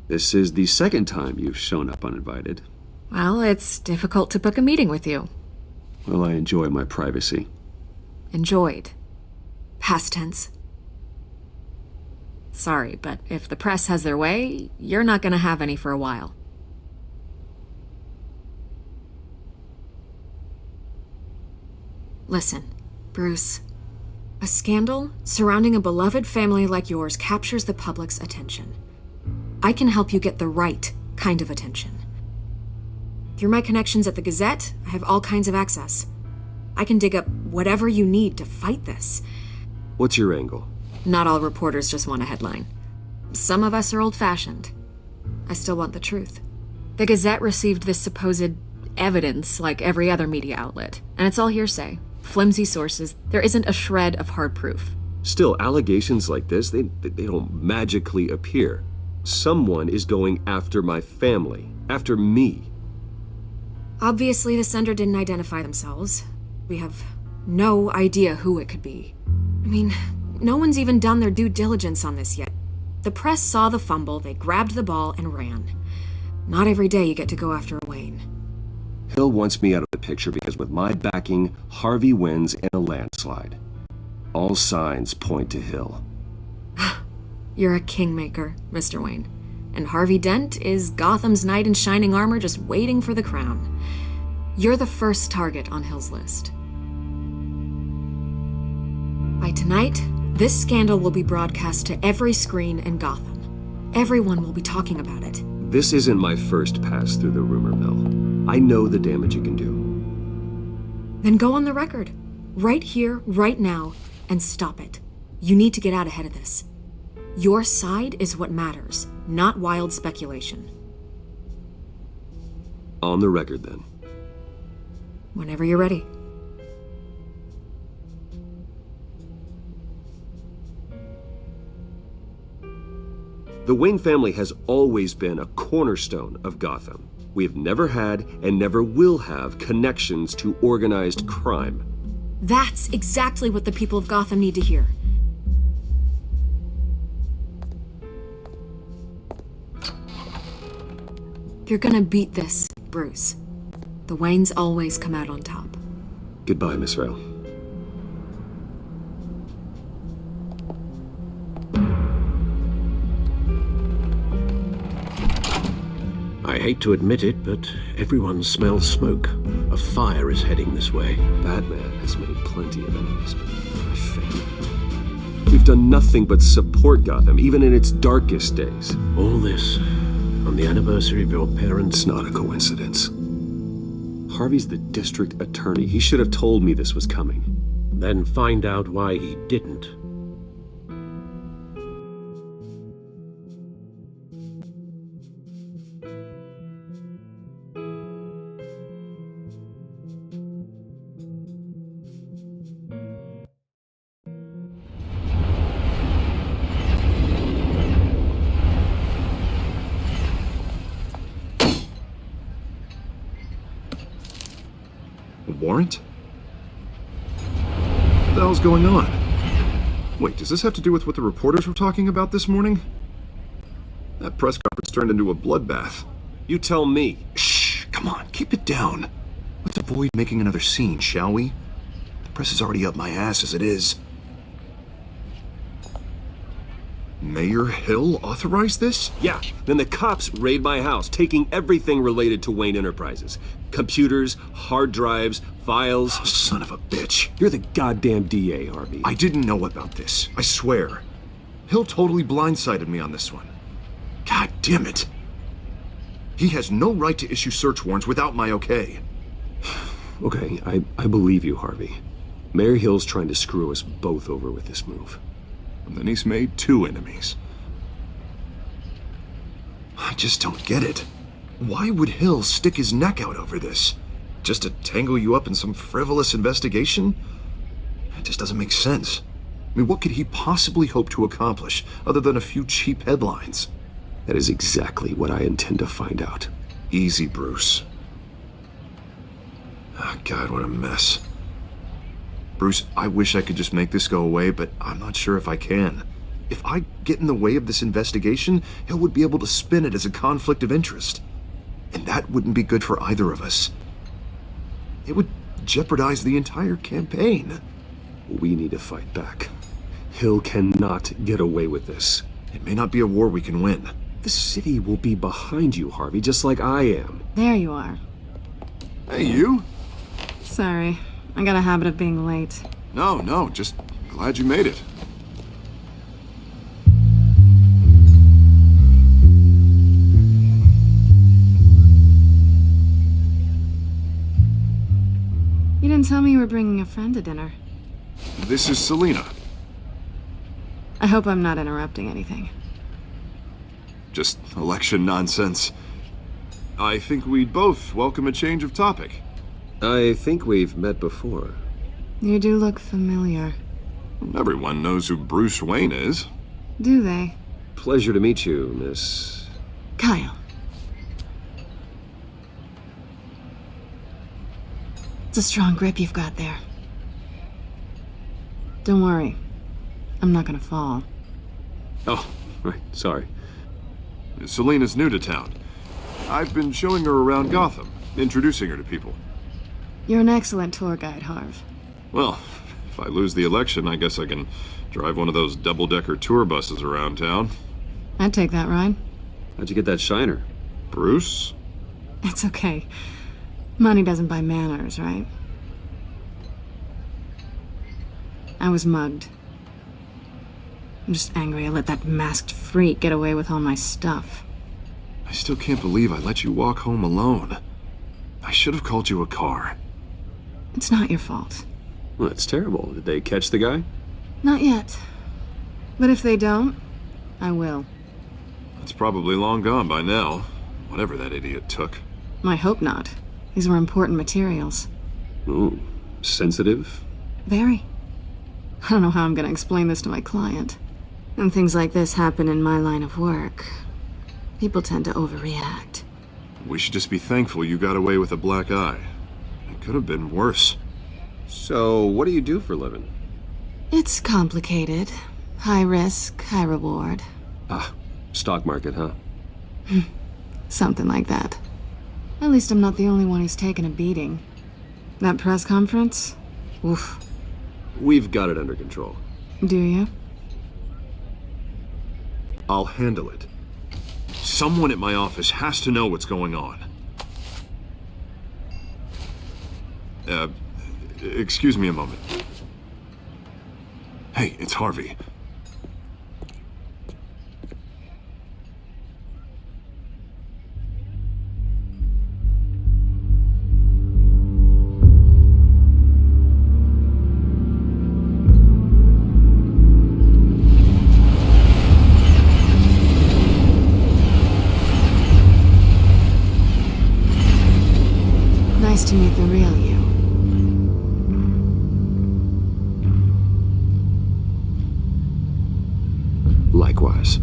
This is the second time you've shown up uninvited. Well, it's difficult to book a meeting with you. Well, I enjoy my privacy. Enjoyed. Past tense. Sorry, but if the press has their way, you're not gonna have any for a while. Listen, Bruce. A scandal surrounding a beloved family like yours captures the public's attention. I can help you get the right kind of attention. Through my connections at the Gazette, I have all kinds of access. I can dig up whatever you need to fight this. What's your angle? Not all reporters just want a headline. Some of us are old-fashioned. I still want the truth. The Gazette received this supposed evidence like every other media outlet, and it's all hearsay. Flimsy sources. There isn't a shred of hard proof. Still, allegations like this, they don't magically appear. Someone is going after my family, after me. Obviously, the sender didn't identify themselves. We have no idea who it could be. I mean, no one's even done their due diligence on this yet. The press saw the fumble, they grabbed the ball and ran. Not every day you get to go after a Wayne. Hill wants me out of the picture because with my backing, Harvey wins in a landslide. All signs point to Hill. You're a kingmaker, Mr. Wayne. And Harvey Dent is Gotham's knight in shining armor just waiting for the crown. You're the first target on Hill's list. By tonight, this scandal will be broadcast to every screen in Gotham. Everyone will be talking about it. This isn't my first pass through the rumor mill. I know the damage it can do. Then go on the record. Right here, right now, and stop it. You need to get out ahead of this. Your side is what matters, not wild speculation. On the record, then. Whenever you're ready. The Wayne family has always been a cornerstone of Gotham. We have never had and never will have connections to organized crime. That's exactly what the people of Gotham need to hear. You're gonna beat this, Bruce. The Waynes always come out on top. Goodbye, Miss Vale. I hate to admit it, but everyone smells smoke. A fire is heading this way. Batman has made plenty of enemies, but my family. We've done nothing but support Gotham, even in its darkest days. All this on the anniversary of your parents'... It's not a coincidence. Harvey's the district attorney. He should have told me this was coming. Then find out why he didn't. Warrant? What the hell's going on? Wait, does this have to do with what the reporters were talking about this morning? That press conference turned into a bloodbath. You tell me. Shh, come on, keep it down. Let's avoid making another scene, shall we? The press is already up my ass as it is. Mayor Hill authorized this? Yeah, then the cops raid my house, taking everything related to Wayne Enterprises. Computers, hard drives, files. Oh, son of a bitch. You're the goddamn DA, Harvey. I didn't know about this, I swear. Hill totally blindsided me on this one. God damn it. He has no right to issue search warrants without my okay. Okay, I believe you, Harvey. Mayor Hill's trying to screw us both over with this move. And then he's made 2 enemies. I just don't get it. Why would Hill stick his neck out over this? Just to tangle you up in some frivolous investigation? It just doesn't make sense. I mean, what could he possibly hope to accomplish other than a few cheap headlines? That is exactly what I intend to find out. Easy, Bruce. Oh, God, what a mess. Bruce, I wish I could just make this go away, but I'm not sure if I can. If I get in the way of this investigation, Hill would be able to spin it as a conflict of interest. And that wouldn't be good for either of us. It would jeopardize the entire campaign. We need to fight back. Hill cannot get away with this. It may not be a war we can win. The city will be behind you, Harvey, just like I am. There you are. Hey, you? Sorry, I got a habit of being late. No, just glad you made it. You didn't tell me you were bringing a friend to dinner. This is Selina. I hope I'm not interrupting anything. Just election nonsense. I think we'd both welcome a change of topic. I think we've met before. You do look familiar. Everyone knows who Bruce Wayne is. Do they? Pleasure to meet you, Miss... Kyle. It's a strong grip you've got there. Don't worry. I'm not gonna fall. Oh, right, sorry. Selina's new to town. I've been showing her around Gotham, introducing her to people. You're an excellent tour guide, Harv. Well, if I lose the election, I guess I can drive one of those double-decker tour buses around town. I'd take that ride. How'd you get that shiner? Bruce? It's okay. Money doesn't buy manners, right? I was mugged. I'm just angry I let that masked freak get away with all my stuff. I still can't believe I let you walk home alone. I should have called you a car. It's not your fault. Well, that's terrible. Did they catch the guy? Not yet. But if they don't, I will. It's probably long gone by now, whatever that idiot took. I hope not. These were important materials. Ooh, sensitive? Very. I don't know how I'm gonna explain this to my client. When things like this happen in my line of work, people tend to overreact. We should just be thankful you got away with a black eye. It could have been worse. So, what do you do for a living? It's complicated. High risk, high reward. Ah, stock market, huh? Something like that. At least I'm not the only one who's taken a beating. That press conference? Oof. We've got it under control. Do you? I'll handle it. Someone at my office has to know what's going on. Excuse me a moment. Hey, it's Harvey. Nice to meet the real you. Likewise.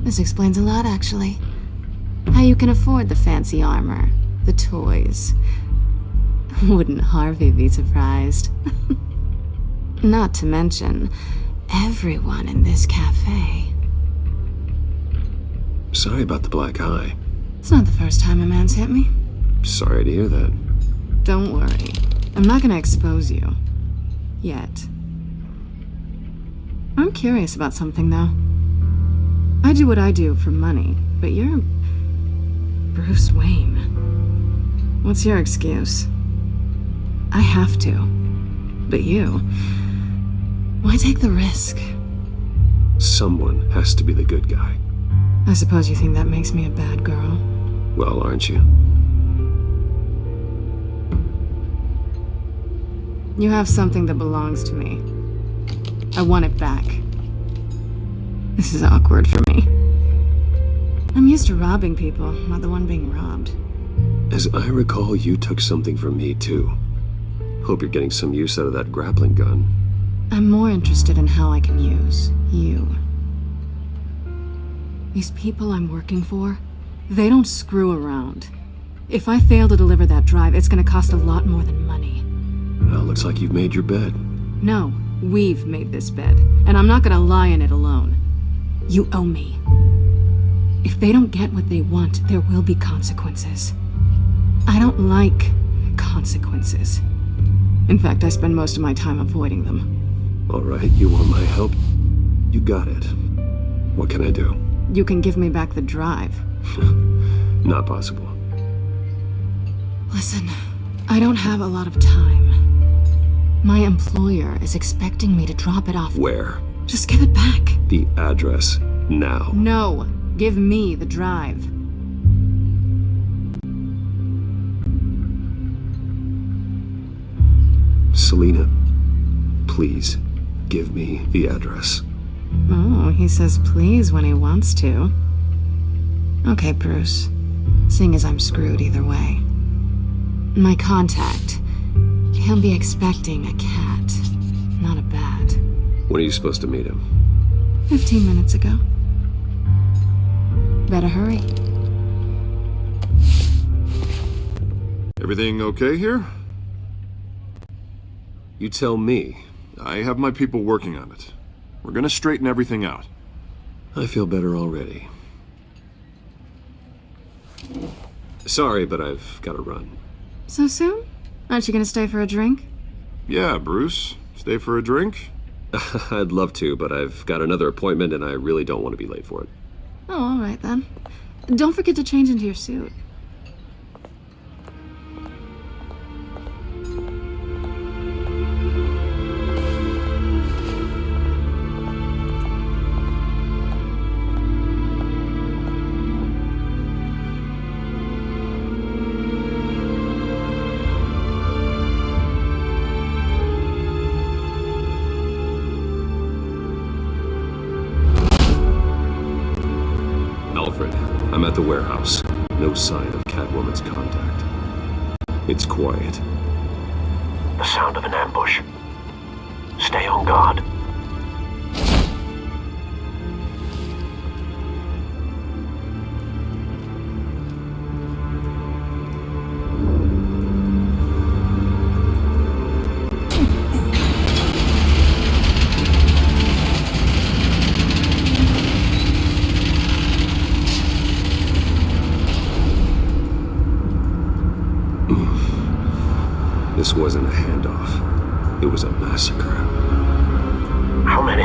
This explains a lot, actually. How you can afford the fancy armor, the toys. Wouldn't Harvey be surprised? Not to mention, everyone in this cafe. Sorry about the black eye. It's not the first time a man's hit me. Sorry to hear that. Don't worry. I'm not gonna expose you. Yet. I'm curious about something, though. I do what I do for money, but you're... Bruce Wayne. What's your excuse? I have to. But you... Why take the risk? Someone has to be the good guy. I suppose you think that makes me a bad girl. Well, aren't you? You have something that belongs to me. I want it back. This is awkward for me. I'm used to robbing people, not the one being robbed. As I recall, you took something from me, too. Hope you're getting some use out of that grappling gun. I'm more interested in how I can use you. These people I'm working for, they don't screw around. If I fail to deliver that drive, it's gonna cost a lot more than money. Well, looks like you've made your bed. No, we've made this bed, and I'm not gonna lie in it alone. You owe me. If they don't get what they want, there will be consequences. I don't like consequences. In fact, I spend most of my time avoiding them. All right, you want my help? You got it. What can I do? You can give me back the drive. Not possible. Listen, I don't have a lot of time. My employer is expecting me to drop it off. Where? Just give it back. The address, now. No, give me the drive. Selina, please, give me the address. Oh, he says please when he wants to. Okay, Bruce. Seeing as I'm screwed either way. My contact. He'll be expecting a cat, not a bat. When are you supposed to meet him? 15 minutes ago. Better hurry. Everything okay here? You tell me. I have my people working on it. We're gonna straighten everything out. I feel better already. Sorry, but I've got to run. So soon? Aren't you gonna stay for a drink? Yeah, Bruce. Stay for a drink? I'd love to, but I've got another appointment and I really don't want to be late for it. Oh, all right then. Don't forget to change into your suit. I'm at the warehouse. No sign of Catwoman's contact. It's quiet. The sound of an ambush. Stay on guard. This wasn't a handoff. It was a massacre. How many?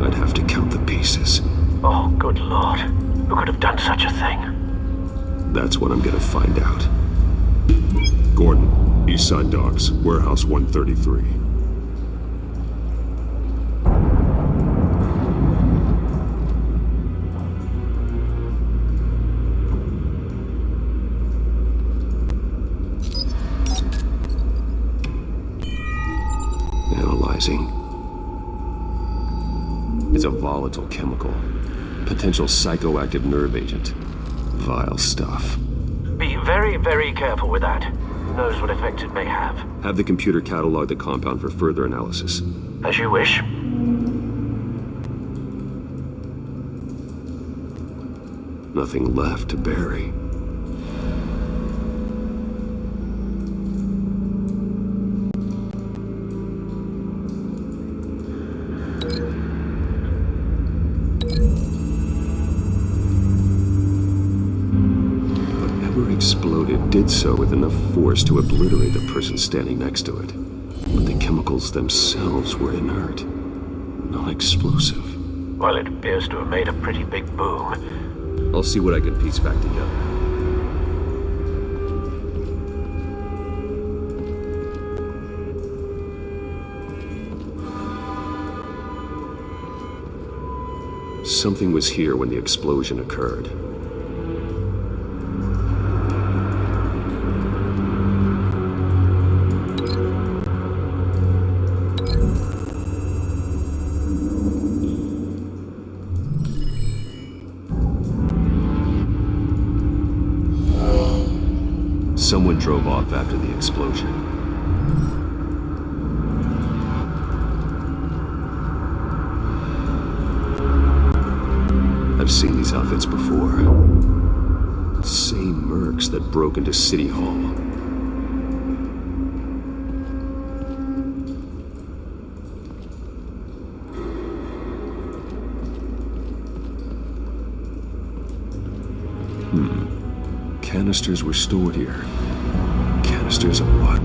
I'd have to count the pieces. Oh, good lord. Who could have done such a thing? That's what I'm gonna find out. Gordon, East Side Docks, Warehouse 133. Analyzing. It's a volatile chemical. Potential psychoactive nerve agent. Vile stuff. Be very, very careful with that. Who knows what effect it may have. Have the computer catalog the compound for further analysis. As you wish. Nothing left to bury. Exploded did so with enough force to obliterate the person standing next to it. But the chemicals themselves were inert, not explosive. Well, it appears to have made a pretty big boom. I'll see what I can piece back together. Something was here when the explosion occurred. Someone drove off after the explosion. I've seen these outfits before. Same mercs that broke into City Hall. Canisters were stored here. Canisters of what?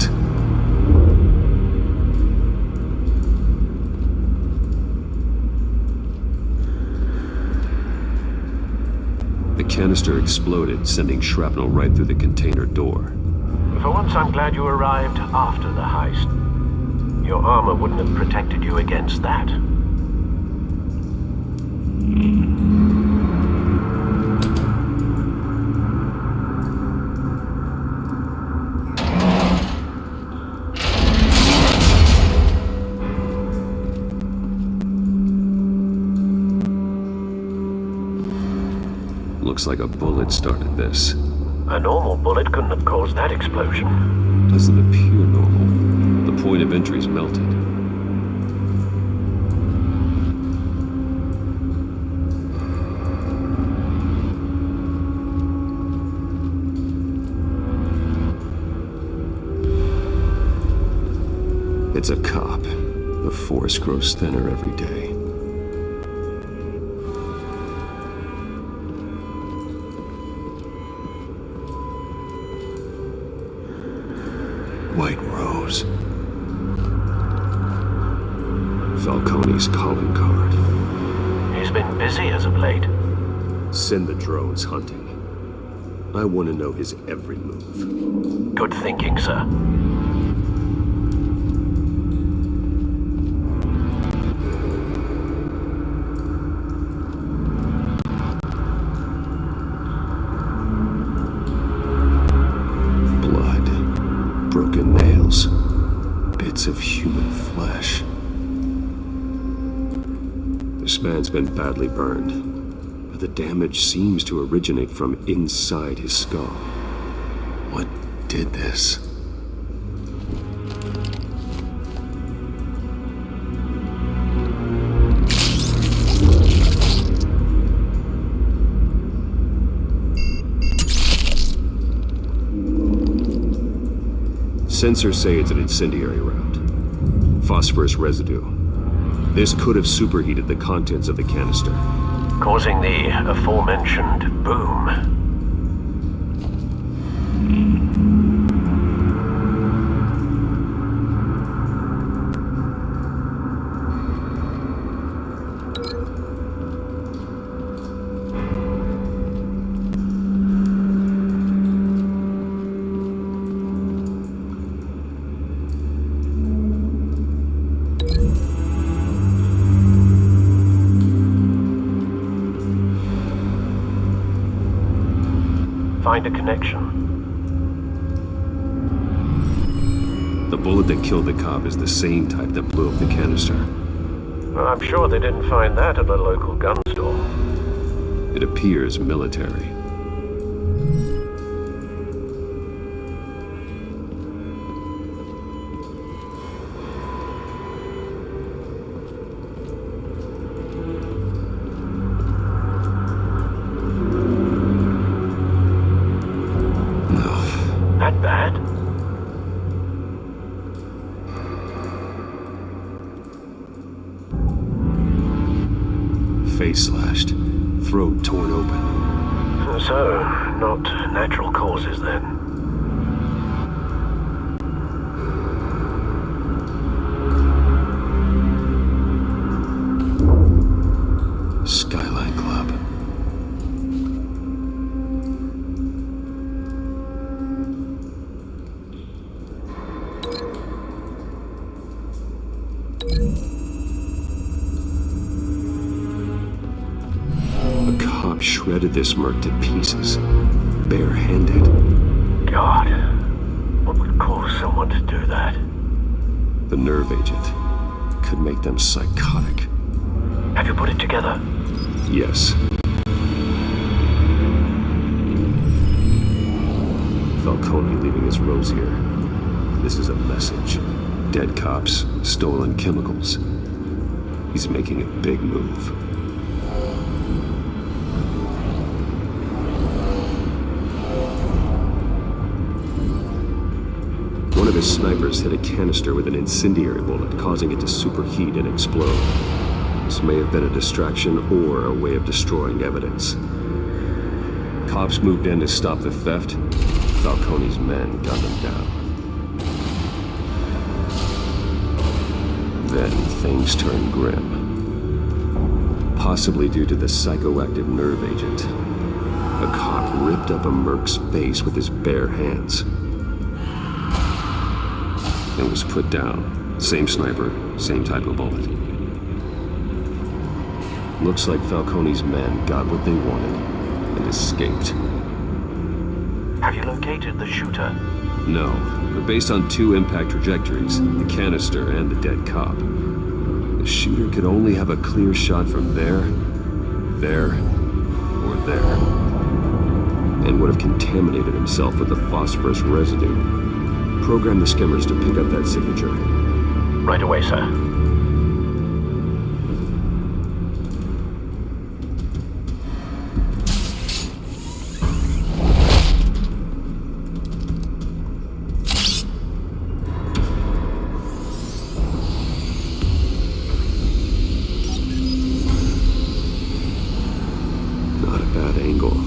The canister exploded, sending shrapnel right through the container door. For once, I'm glad you arrived after the heist. Your armor wouldn't have protected you against that. Looks like a bullet started this. A normal bullet couldn't have caused that explosion. Doesn't appear normal. The point of entry's melted. It's a cop. The force grows thinner every day. White Rose. Falcone's calling card. He's been busy as of late. Send the drones hunting. I want to know his every move. Good thinking, sir. Broken nails, bits of human flesh. This man's been badly burned, but the damage seems to originate from inside his skull. What did this? Sensors say it's an incendiary round. Phosphorus residue. This could have superheated the contents of the canister, causing the aforementioned boom. Find a connection. The bullet that killed the cop is the same type that blew up the canister. Well, I'm sure they didn't find that at a local gun store. It appears military. That bad? Face slashed, throat torn open. So, not natural causes then. Skyline Club. A cop shredded this merc to pieces, barehanded. God, what would cause someone to do that? The nerve agent could make them psychotic. Have you put it together? Yes. Falcone leaving his rose here. This is a message. Dead cops, stolen chemicals. He's making a big move. One of his snipers hit a canister with an incendiary bullet, causing it to superheat and explode. This may have been a distraction or a way of destroying evidence. Cops moved in to stop the theft. Falcone's men gunned them down. Then things turned grim. Possibly due to the psychoactive nerve agent. A cop ripped up a merc's face with his bare hands. And was put down. Same sniper, same type of bullet. Looks like Falcone's men got what they wanted and escaped. Have you located the shooter? No, but based on 2 impact trajectories, the canister and the dead cop, the shooter could only have a clear shot from there, or there, and would have contaminated himself with the phosphorus residue. Program the skimmers to pick up that signature. Right away, sir. Not a bad angle.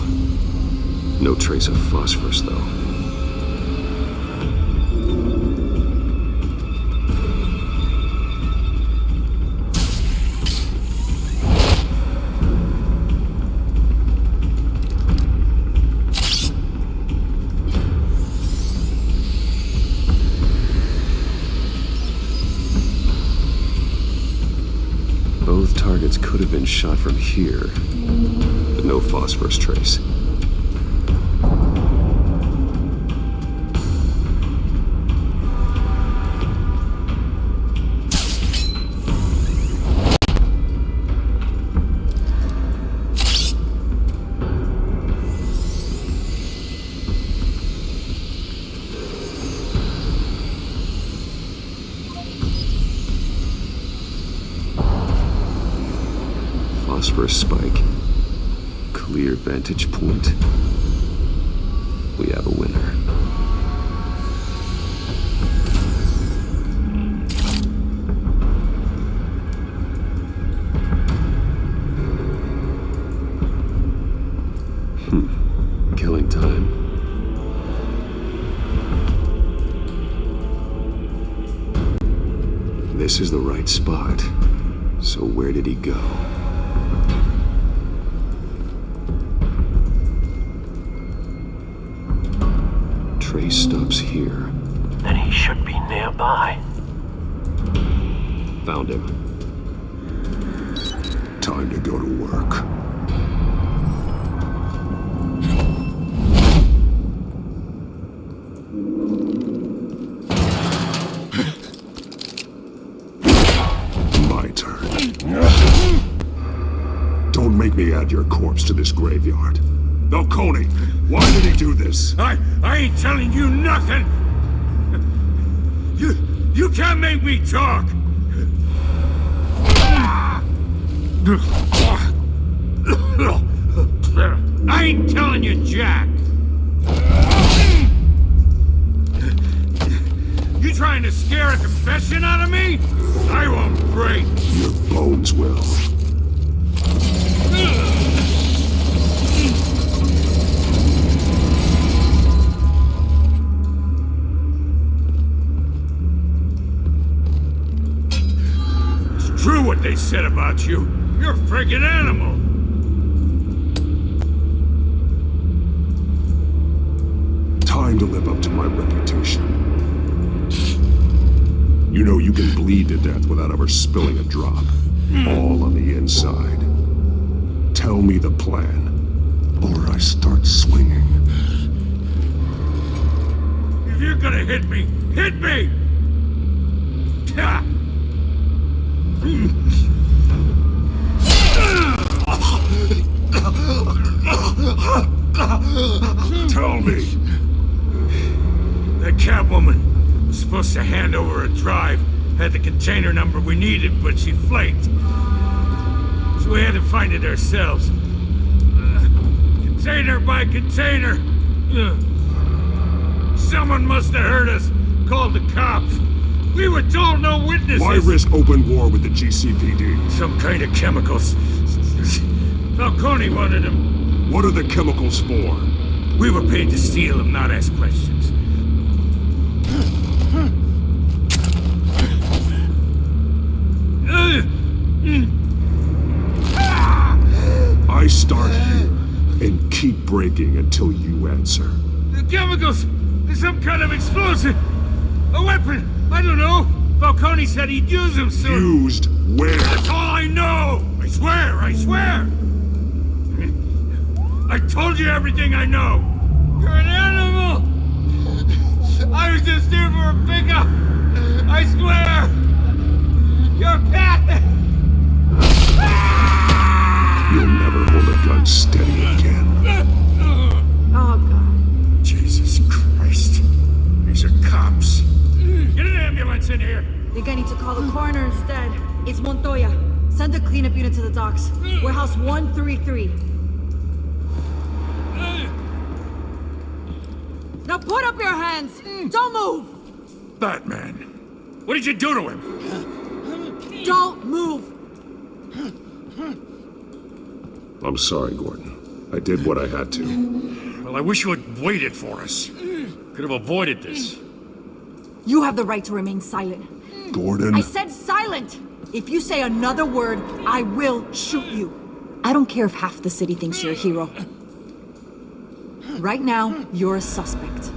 No trace of phosphorus, though. Both targets could have been shot from here, but no phosphorus trace. Phosphorus spike. Clear vantage point. We have a winner. Killing time. This is the right spot. So where did he go? Trace stops here. Then he should be nearby. Found him. Time to go to work. My turn. Don't make me add your corpse to this graveyard. Falcone, why did he do this? I ain't telling you nothing! You can't make me talk! I ain't telling you jack! You trying to scare a confession out of me? I won't break! Your bones will. True what they said about you. You're a friggin' animal. Time to live up to my reputation. You know you can bleed to death without ever spilling a drop. All on the inside. Tell me the plan, or I start swinging. If you're gonna hit me, hit me! Ha! Tell me, That Catwoman was supposed to hand over a drive, had the container number we needed, but she flaked. So we had to find it ourselves. Container by container. Someone must have heard us, called the cops. We were told no witnesses. Why risk open war with the GCPD? Some kind of chemicals. Falcone wanted them. What are the chemicals for? We were paid to steal them, not ask questions. I start here and keep breaking until you answer. The chemicals! There's some kind of explosive! A weapon! I don't know! Falcone said he'd use them soon! Used where? That's all I know! I swear! I swear! I told you everything I know! You're an animal! I was just here for a pickup! I swear! You're Pat! You'll never hold a gun steady again. Oh, God. Jesus Christ. These are cops. Get an ambulance in here! Think I need to call the coroner instead. It's Montoya. Send a cleanup unit to the docks. Warehouse 133. Now put up your hands! Don't move! Batman, what did you do to him? Don't move! I'm sorry, Gordon. I did what I had to. Well, I wish you had waited for us. Could have avoided this. You have the right to remain silent. Gordon. I said silent! If you say another word, I will shoot you. I don't care if half the city thinks you're a hero. Right now, you're a suspect.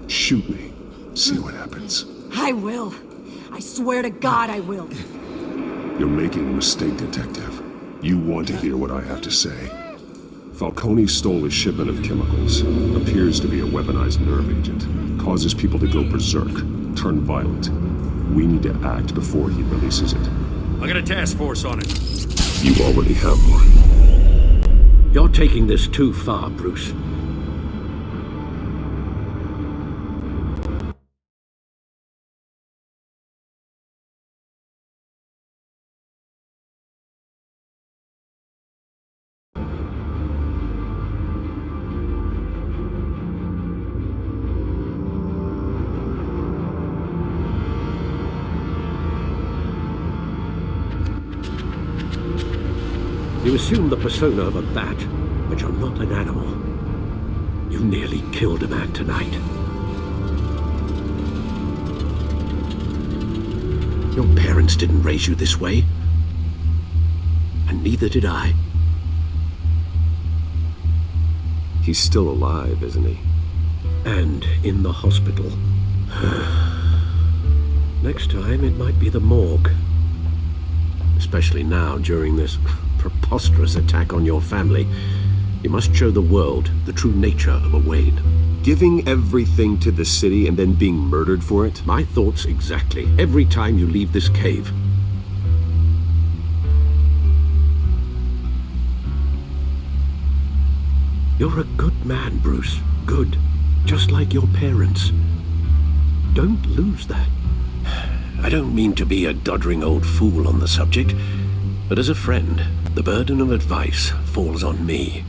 Shoot me. See what happens. I will. I swear to God I will. You're making a mistake, Detective. You want to hear what I have to say. Falcone stole a shipment of chemicals. Appears to be a weaponized nerve agent. Causes people to go berserk, turn violent. We need to act before he releases it. I got a task force on it. You already have one. You're taking this too far, Bruce. You assume the persona of a bat, but you're not an animal. You nearly killed a man tonight. Your parents didn't raise you this way. And neither did I. He's still alive, isn't he? And in the hospital. Next time, it might be the morgue. Especially now, during this preposterous attack on your family. You must show the world the true nature of a Wayne. Giving everything to the city and then being murdered for it? My thoughts exactly. Every time you leave this cave. You're a good man, Bruce. Good. Just like your parents. Don't lose that. I don't mean to be a doddering old fool on the subject, but as a friend, the burden of advice falls on me.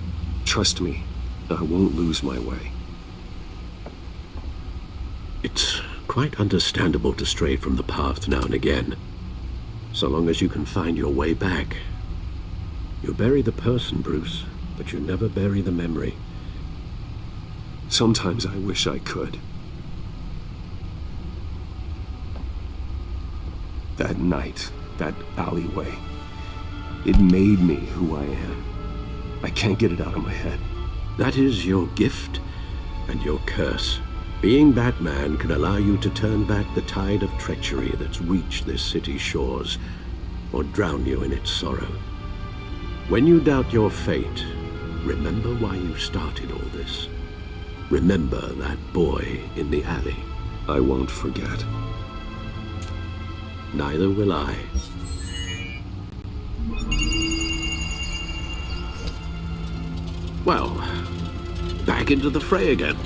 Trust me, I won't lose my way. It's quite understandable to stray from the path now and again, so long as you can find your way back. You bury the person, Bruce, but you never bury the memory. Sometimes I wish I could. That night, that alleyway, it made me who I am. I can't get it out of my head. That is your gift and your curse. Being Batman can allow you to turn back the tide of treachery that's reached this city's shores, or drown you in its sorrow. When you doubt your fate, remember why you started all this. Remember that boy in the alley. I won't forget. Neither will I. Well, back into the fray again.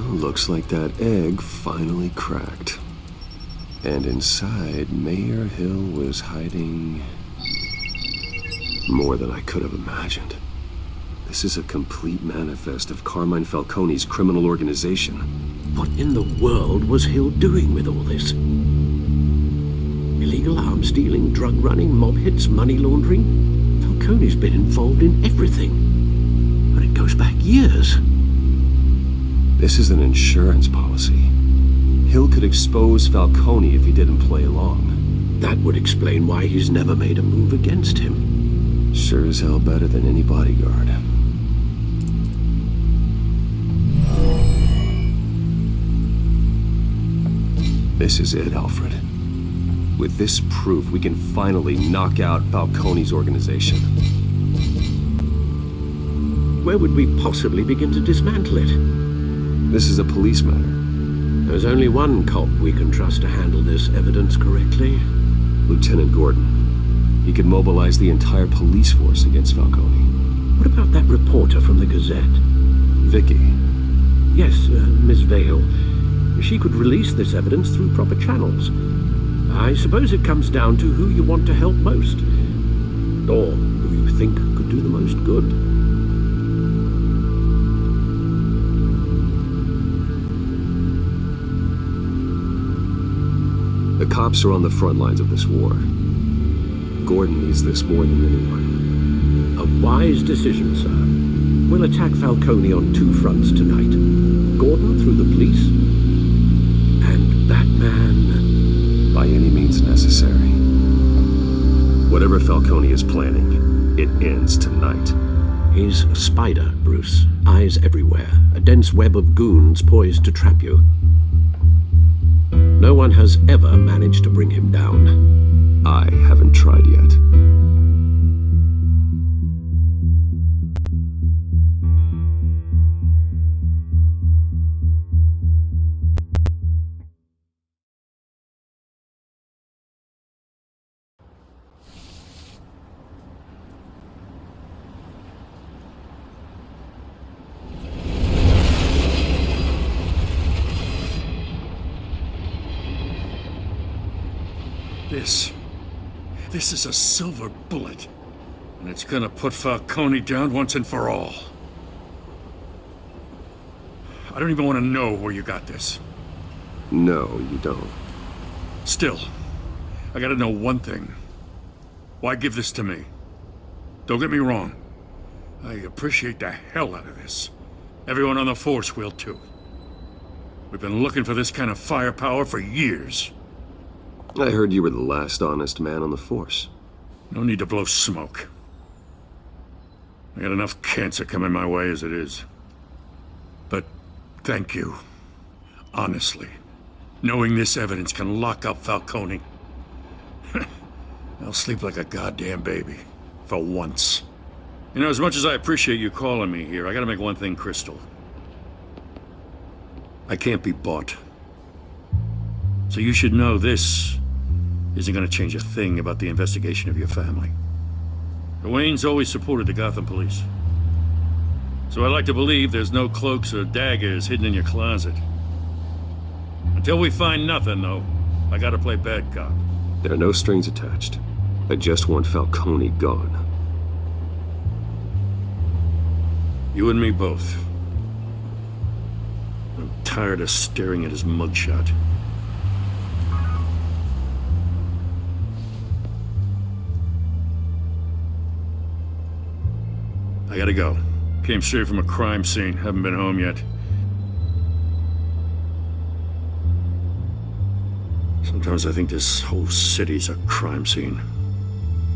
Looks like that egg finally cracked. And inside, Mayor Hill was hiding more than I could have imagined. This is a complete manifest of Carmine Falcone's criminal organization. What in the world was Hill doing with all this? Illegal arms dealing, drug running, mob hits, money laundering? Falcone's been involved in everything. And it goes back years. This is an insurance policy. Hill could expose Falcone if he didn't play along. That would explain why he's never made a move against him. Sure as hell better than any bodyguard. This is it, Alfred. With this proof, we can finally knock out Falcone's organization. Where would we possibly begin to dismantle it? This is a police matter. There's only one cop we can trust to handle this evidence correctly. Lieutenant Gordon. He could mobilize the entire police force against Falcone. What about that reporter from the Gazette? Vicky. Yes, Miss Vale. She could release this evidence through proper channels. I suppose it comes down to who you want to help most. Or who you think could do the most good. The cops are on the front lines of this war. Gordon needs this more than anyone. A wise decision, sir. We'll attack Falcone on two fronts tonight. Gordon through the police, and Batman... by any means necessary. Whatever Falcone is planning, it ends tonight. He's a spider, Bruce. Eyes everywhere. A dense web of goons poised to trap you. No one has ever managed to bring him down. I haven't tried yet. This is a silver bullet, and it's gonna put Falcone down once and for all. I don't even want to know where you got this. No, you don't. Still, I gotta know one thing. Why give this to me? Don't get me wrong. I appreciate the hell out of this. Everyone on the force will too. We've been looking for this kind of firepower for years. I heard you were the last honest man on the force. No need to blow smoke. I got enough cancer coming my way as it is. But thank you. Honestly. Knowing this evidence can lock up Falcone. I'll sleep like a goddamn baby. For once. You know, as much as I appreciate you calling me here, I gotta make one thing crystal. I can't be bought. So you should know this isn't gonna change a thing about the investigation of your family. The Waynes always supported the Gotham police. So I like to believe there's no cloaks or daggers hidden in your closet. Until we find nothing, though, I gotta play bad cop. There are no strings attached. I just want Falcone gone. You and me both. I'm tired of staring at his mugshot. I gotta go. Came straight from a crime scene. Haven't been home yet. Sometimes I think this whole city's a crime scene.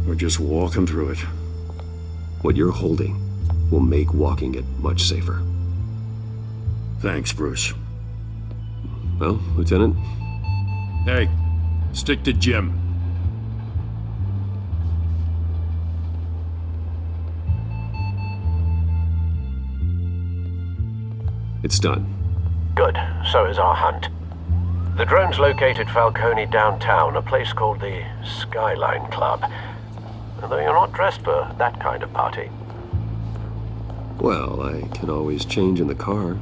We're just walking through it. What you're holding will make walking it much safer. Thanks, Bruce. Well, Lieutenant? Hey, stick to Jim. It's done. Good. So is our hunt. The drones located Falcone downtown, a place called the Skyline Club. Although you're not dressed for that kind of party. Well, I can always change in the car.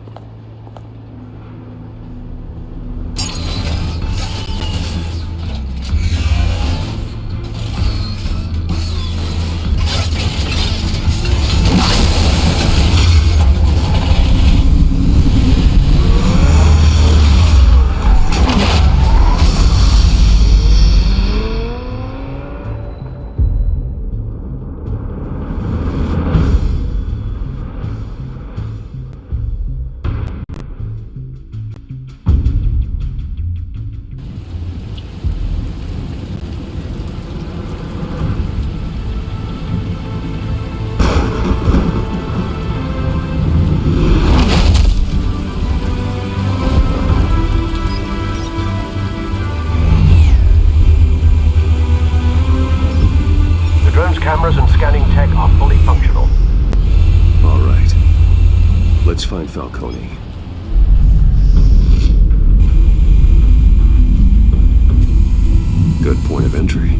Cameras and scanning tech are fully functional. All right. Let's find Falcone. Good point of entry.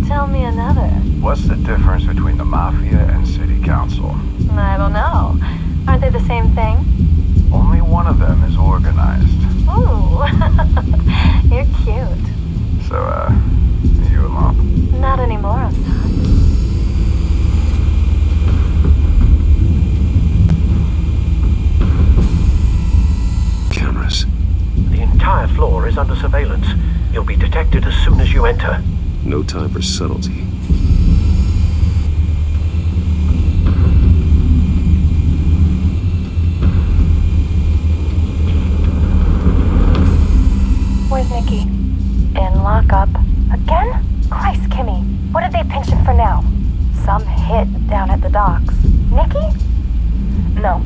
Tell me another. What's the difference between the Mafia and City Council? I don't know. Aren't they the same thing? Only one of them is organized. Ooh, you're cute. So, you alone? Not anymore, I'm not. Cameras. The entire floor is under surveillance. You'll be detected as soon as you enter. No time for subtlety. Where's Nikki? In lockup. Again? Christ, Kimmy. What did they pinch him for now? Some hit down at the docks. Nikki? No.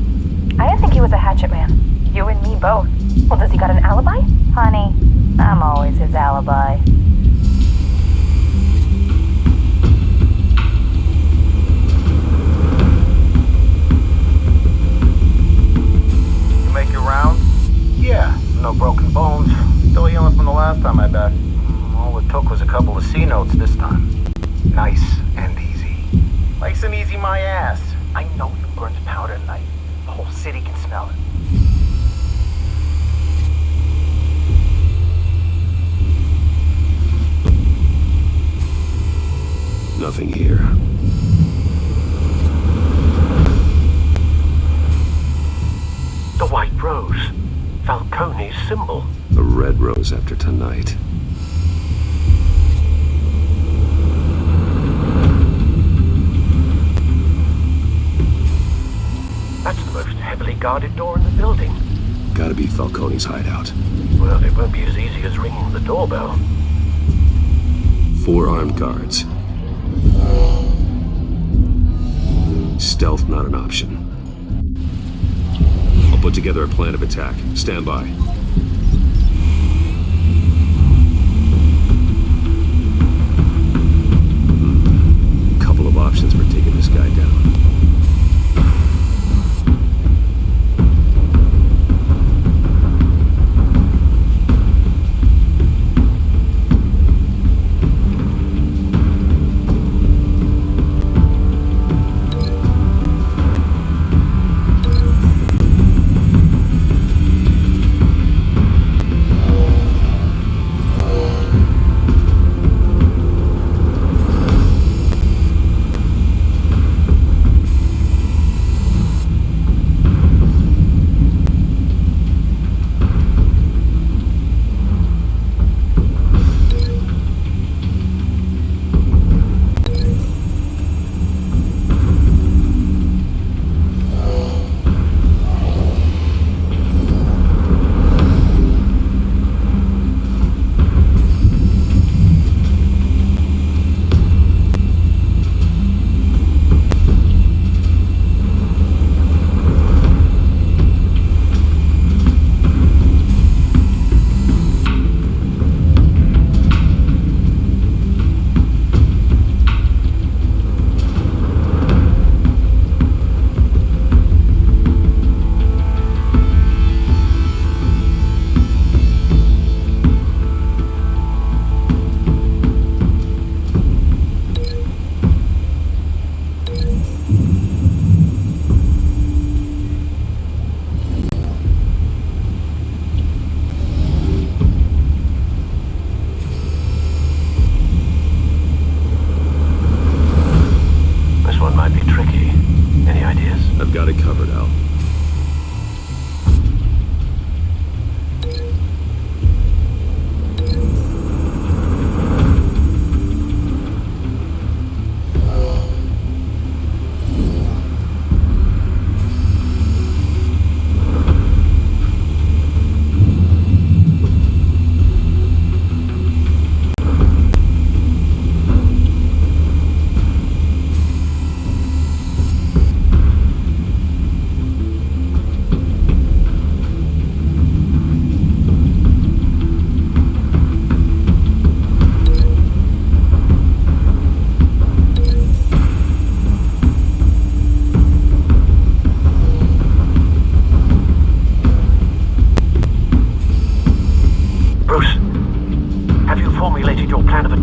I didn't think he was a hatchet man. You and me both. Well, does he got an alibi? Honey, I'm always his alibi. You make your round? Yeah, no broken bones. Still healing from the last time I bet. All it took was a couple of C notes this time. Nice and easy. Nice and easy my ass. I know you burned powder tonight. The whole city can smell it. Nothing here. The white rose. Falcone's symbol. A red rose after tonight. That's the most heavily guarded door in the building. Gotta be Falcone's hideout. Well, it won't be as easy as ringing the doorbell. 4 armed guards. Stealth not an option. I'll put together a plan of attack. Stand by.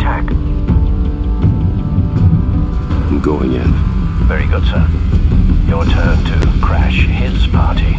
attack. I'm going in. Very good, sir. Your turn to crash his party.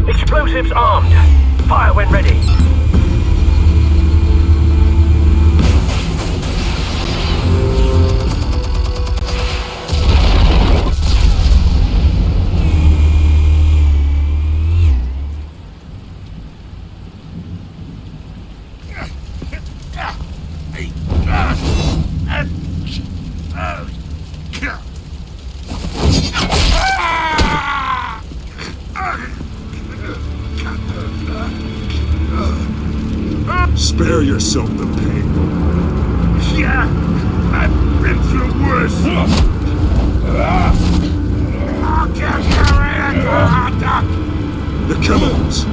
Explosives armed. Fire when ready. Spare yourself the pain. Yeah, I've been through worse. I'll get your ass. The chemicals.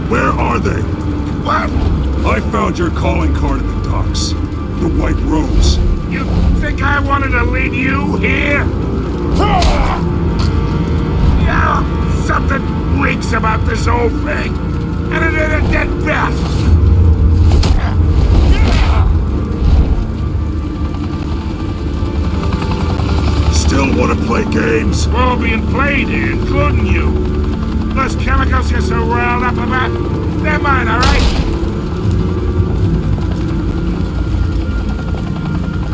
Where are they? What? I found your calling card at the docks. The White Rose. You think I wanted to lead you here? Yeah, something reeks about this whole thing. And it ain't a dead best. Still want to play games? We're all being played here, including you. Those chemicals you're so riled up about, they're mine, all right?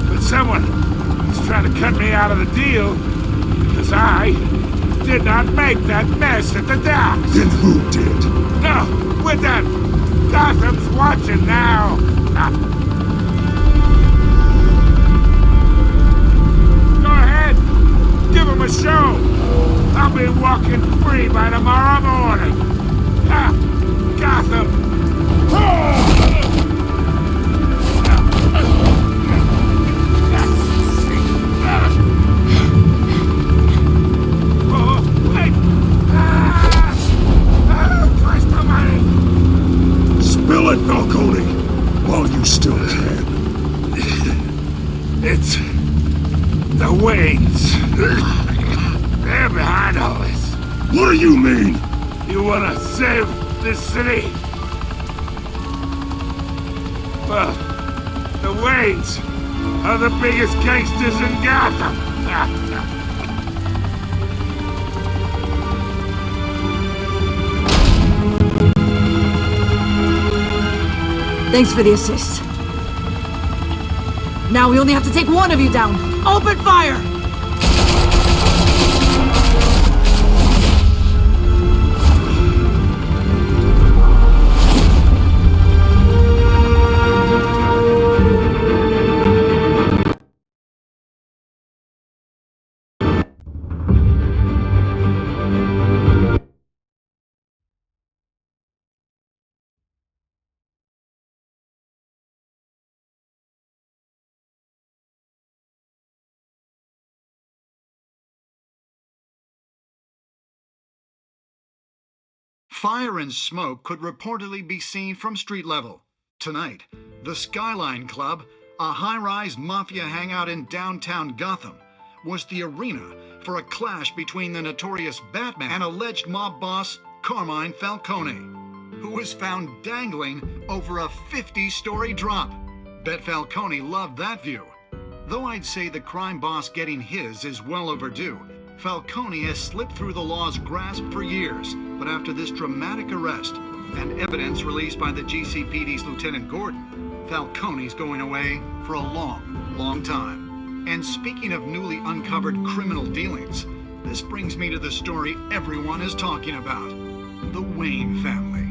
But someone is trying to cut me out of the deal because I did not make that mess at the docks. Then who did? No, we're done. Gotham's watching now. Go ahead. Give him a show. I'll be walking free by tomorrow morning. Ha! Gotham! Spill it, Falcone, while you still can. It's the Waynes. They're behind all this. What do you mean? You want to save this city? Well, the Waynes are the biggest gangsters in Gotham. Thanks for the assist. Now we only have to take one of you down. Open fire! Fire and smoke could reportedly be seen from street level. Tonight, the Skyline Club, a high-rise mafia hangout in downtown Gotham, was the arena for a clash between the notorious Batman and alleged mob boss Carmine Falcone, who was found dangling over a 50-story drop. Bet Falcone loved that view. Though I'd say the crime boss getting his is well overdue, Falcone has slipped through the law's grasp for years, but after this dramatic arrest and evidence released by the GCPD's Lieutenant Gordon, Falcone's going away for a long, long time. And speaking of newly uncovered criminal dealings, this brings me to the story everyone is talking about: the Wayne family.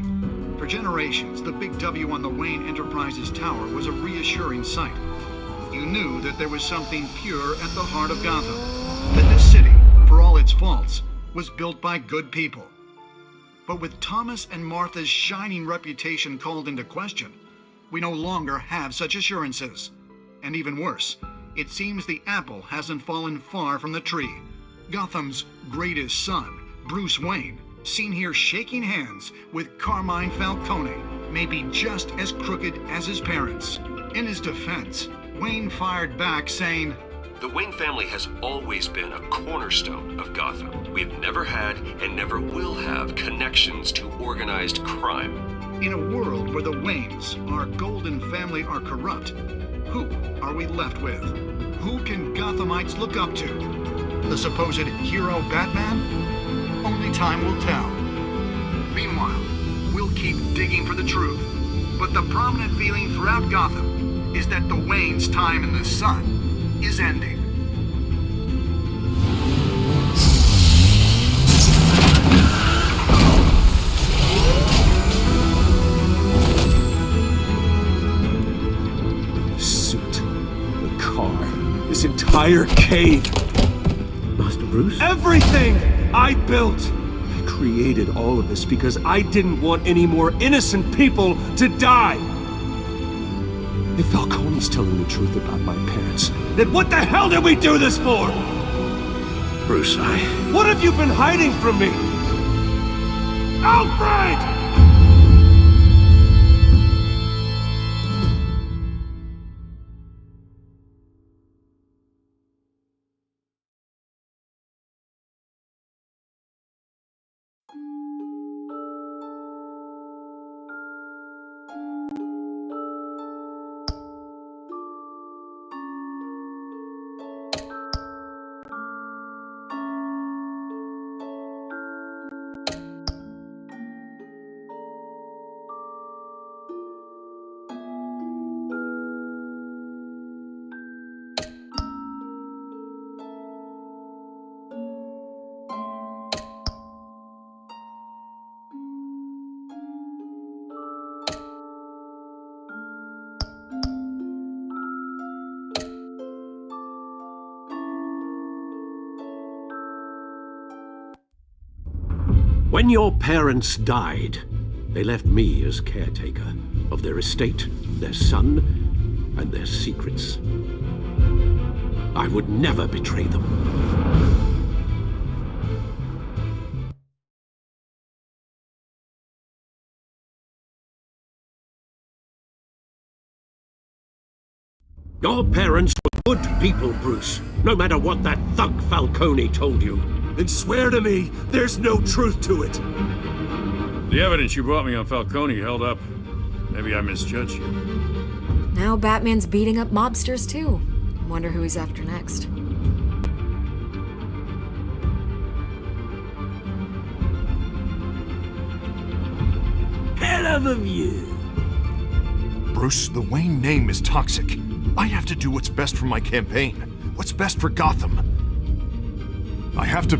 For generations, the big W on the Wayne Enterprises tower was a reassuring sight. You knew that there was something pure at the heart of Gotham, that this city, for all its faults, was built by good people. But with Thomas and Martha's shining reputation called into question, we no longer have such assurances. And even worse, it seems the apple hasn't fallen far from the tree. Gotham's greatest son, Bruce Wayne, seen here shaking hands with Carmine Falcone, may be just as crooked as his parents. In his defense, Wayne fired back saying, "The Wayne family has always been a cornerstone of Gotham. We've never had and never will have connections to organized crime." In a world where the Waynes, our golden family, are corrupt, who are we left with? Who can Gothamites look up to? The supposed hero Batman? Only time will tell. Meanwhile, we'll keep digging for the truth. But the prominent feeling throughout Gotham is that the Waynes' time in the sun is ending. The suit, the car, this entire cave. Master Bruce? Everything I built! I created all of this because I didn't want any more innocent people to die. If Falcone's telling the truth about my parents, then what the hell did we do this for? Bruce, What have you been hiding from me? Alfred! When your parents died, they left me as caretaker of their estate, their son, and their secrets. I would never betray them. Your parents were good people, Bruce, no matter what that thug Falcone told you. Then swear to me there's no truth to it. The evidence you brought me on Falcone held up. Maybe I misjudged you. Now Batman's beating up mobsters too. Wonder who he's after next. Hell of a view. Bruce, the Wayne name is toxic. I have to do what's best for my campaign. What's best for Gotham. I have to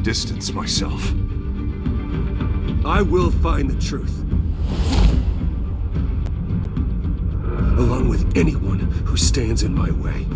distance myself. I will find the truth. Along with anyone who stands in my way.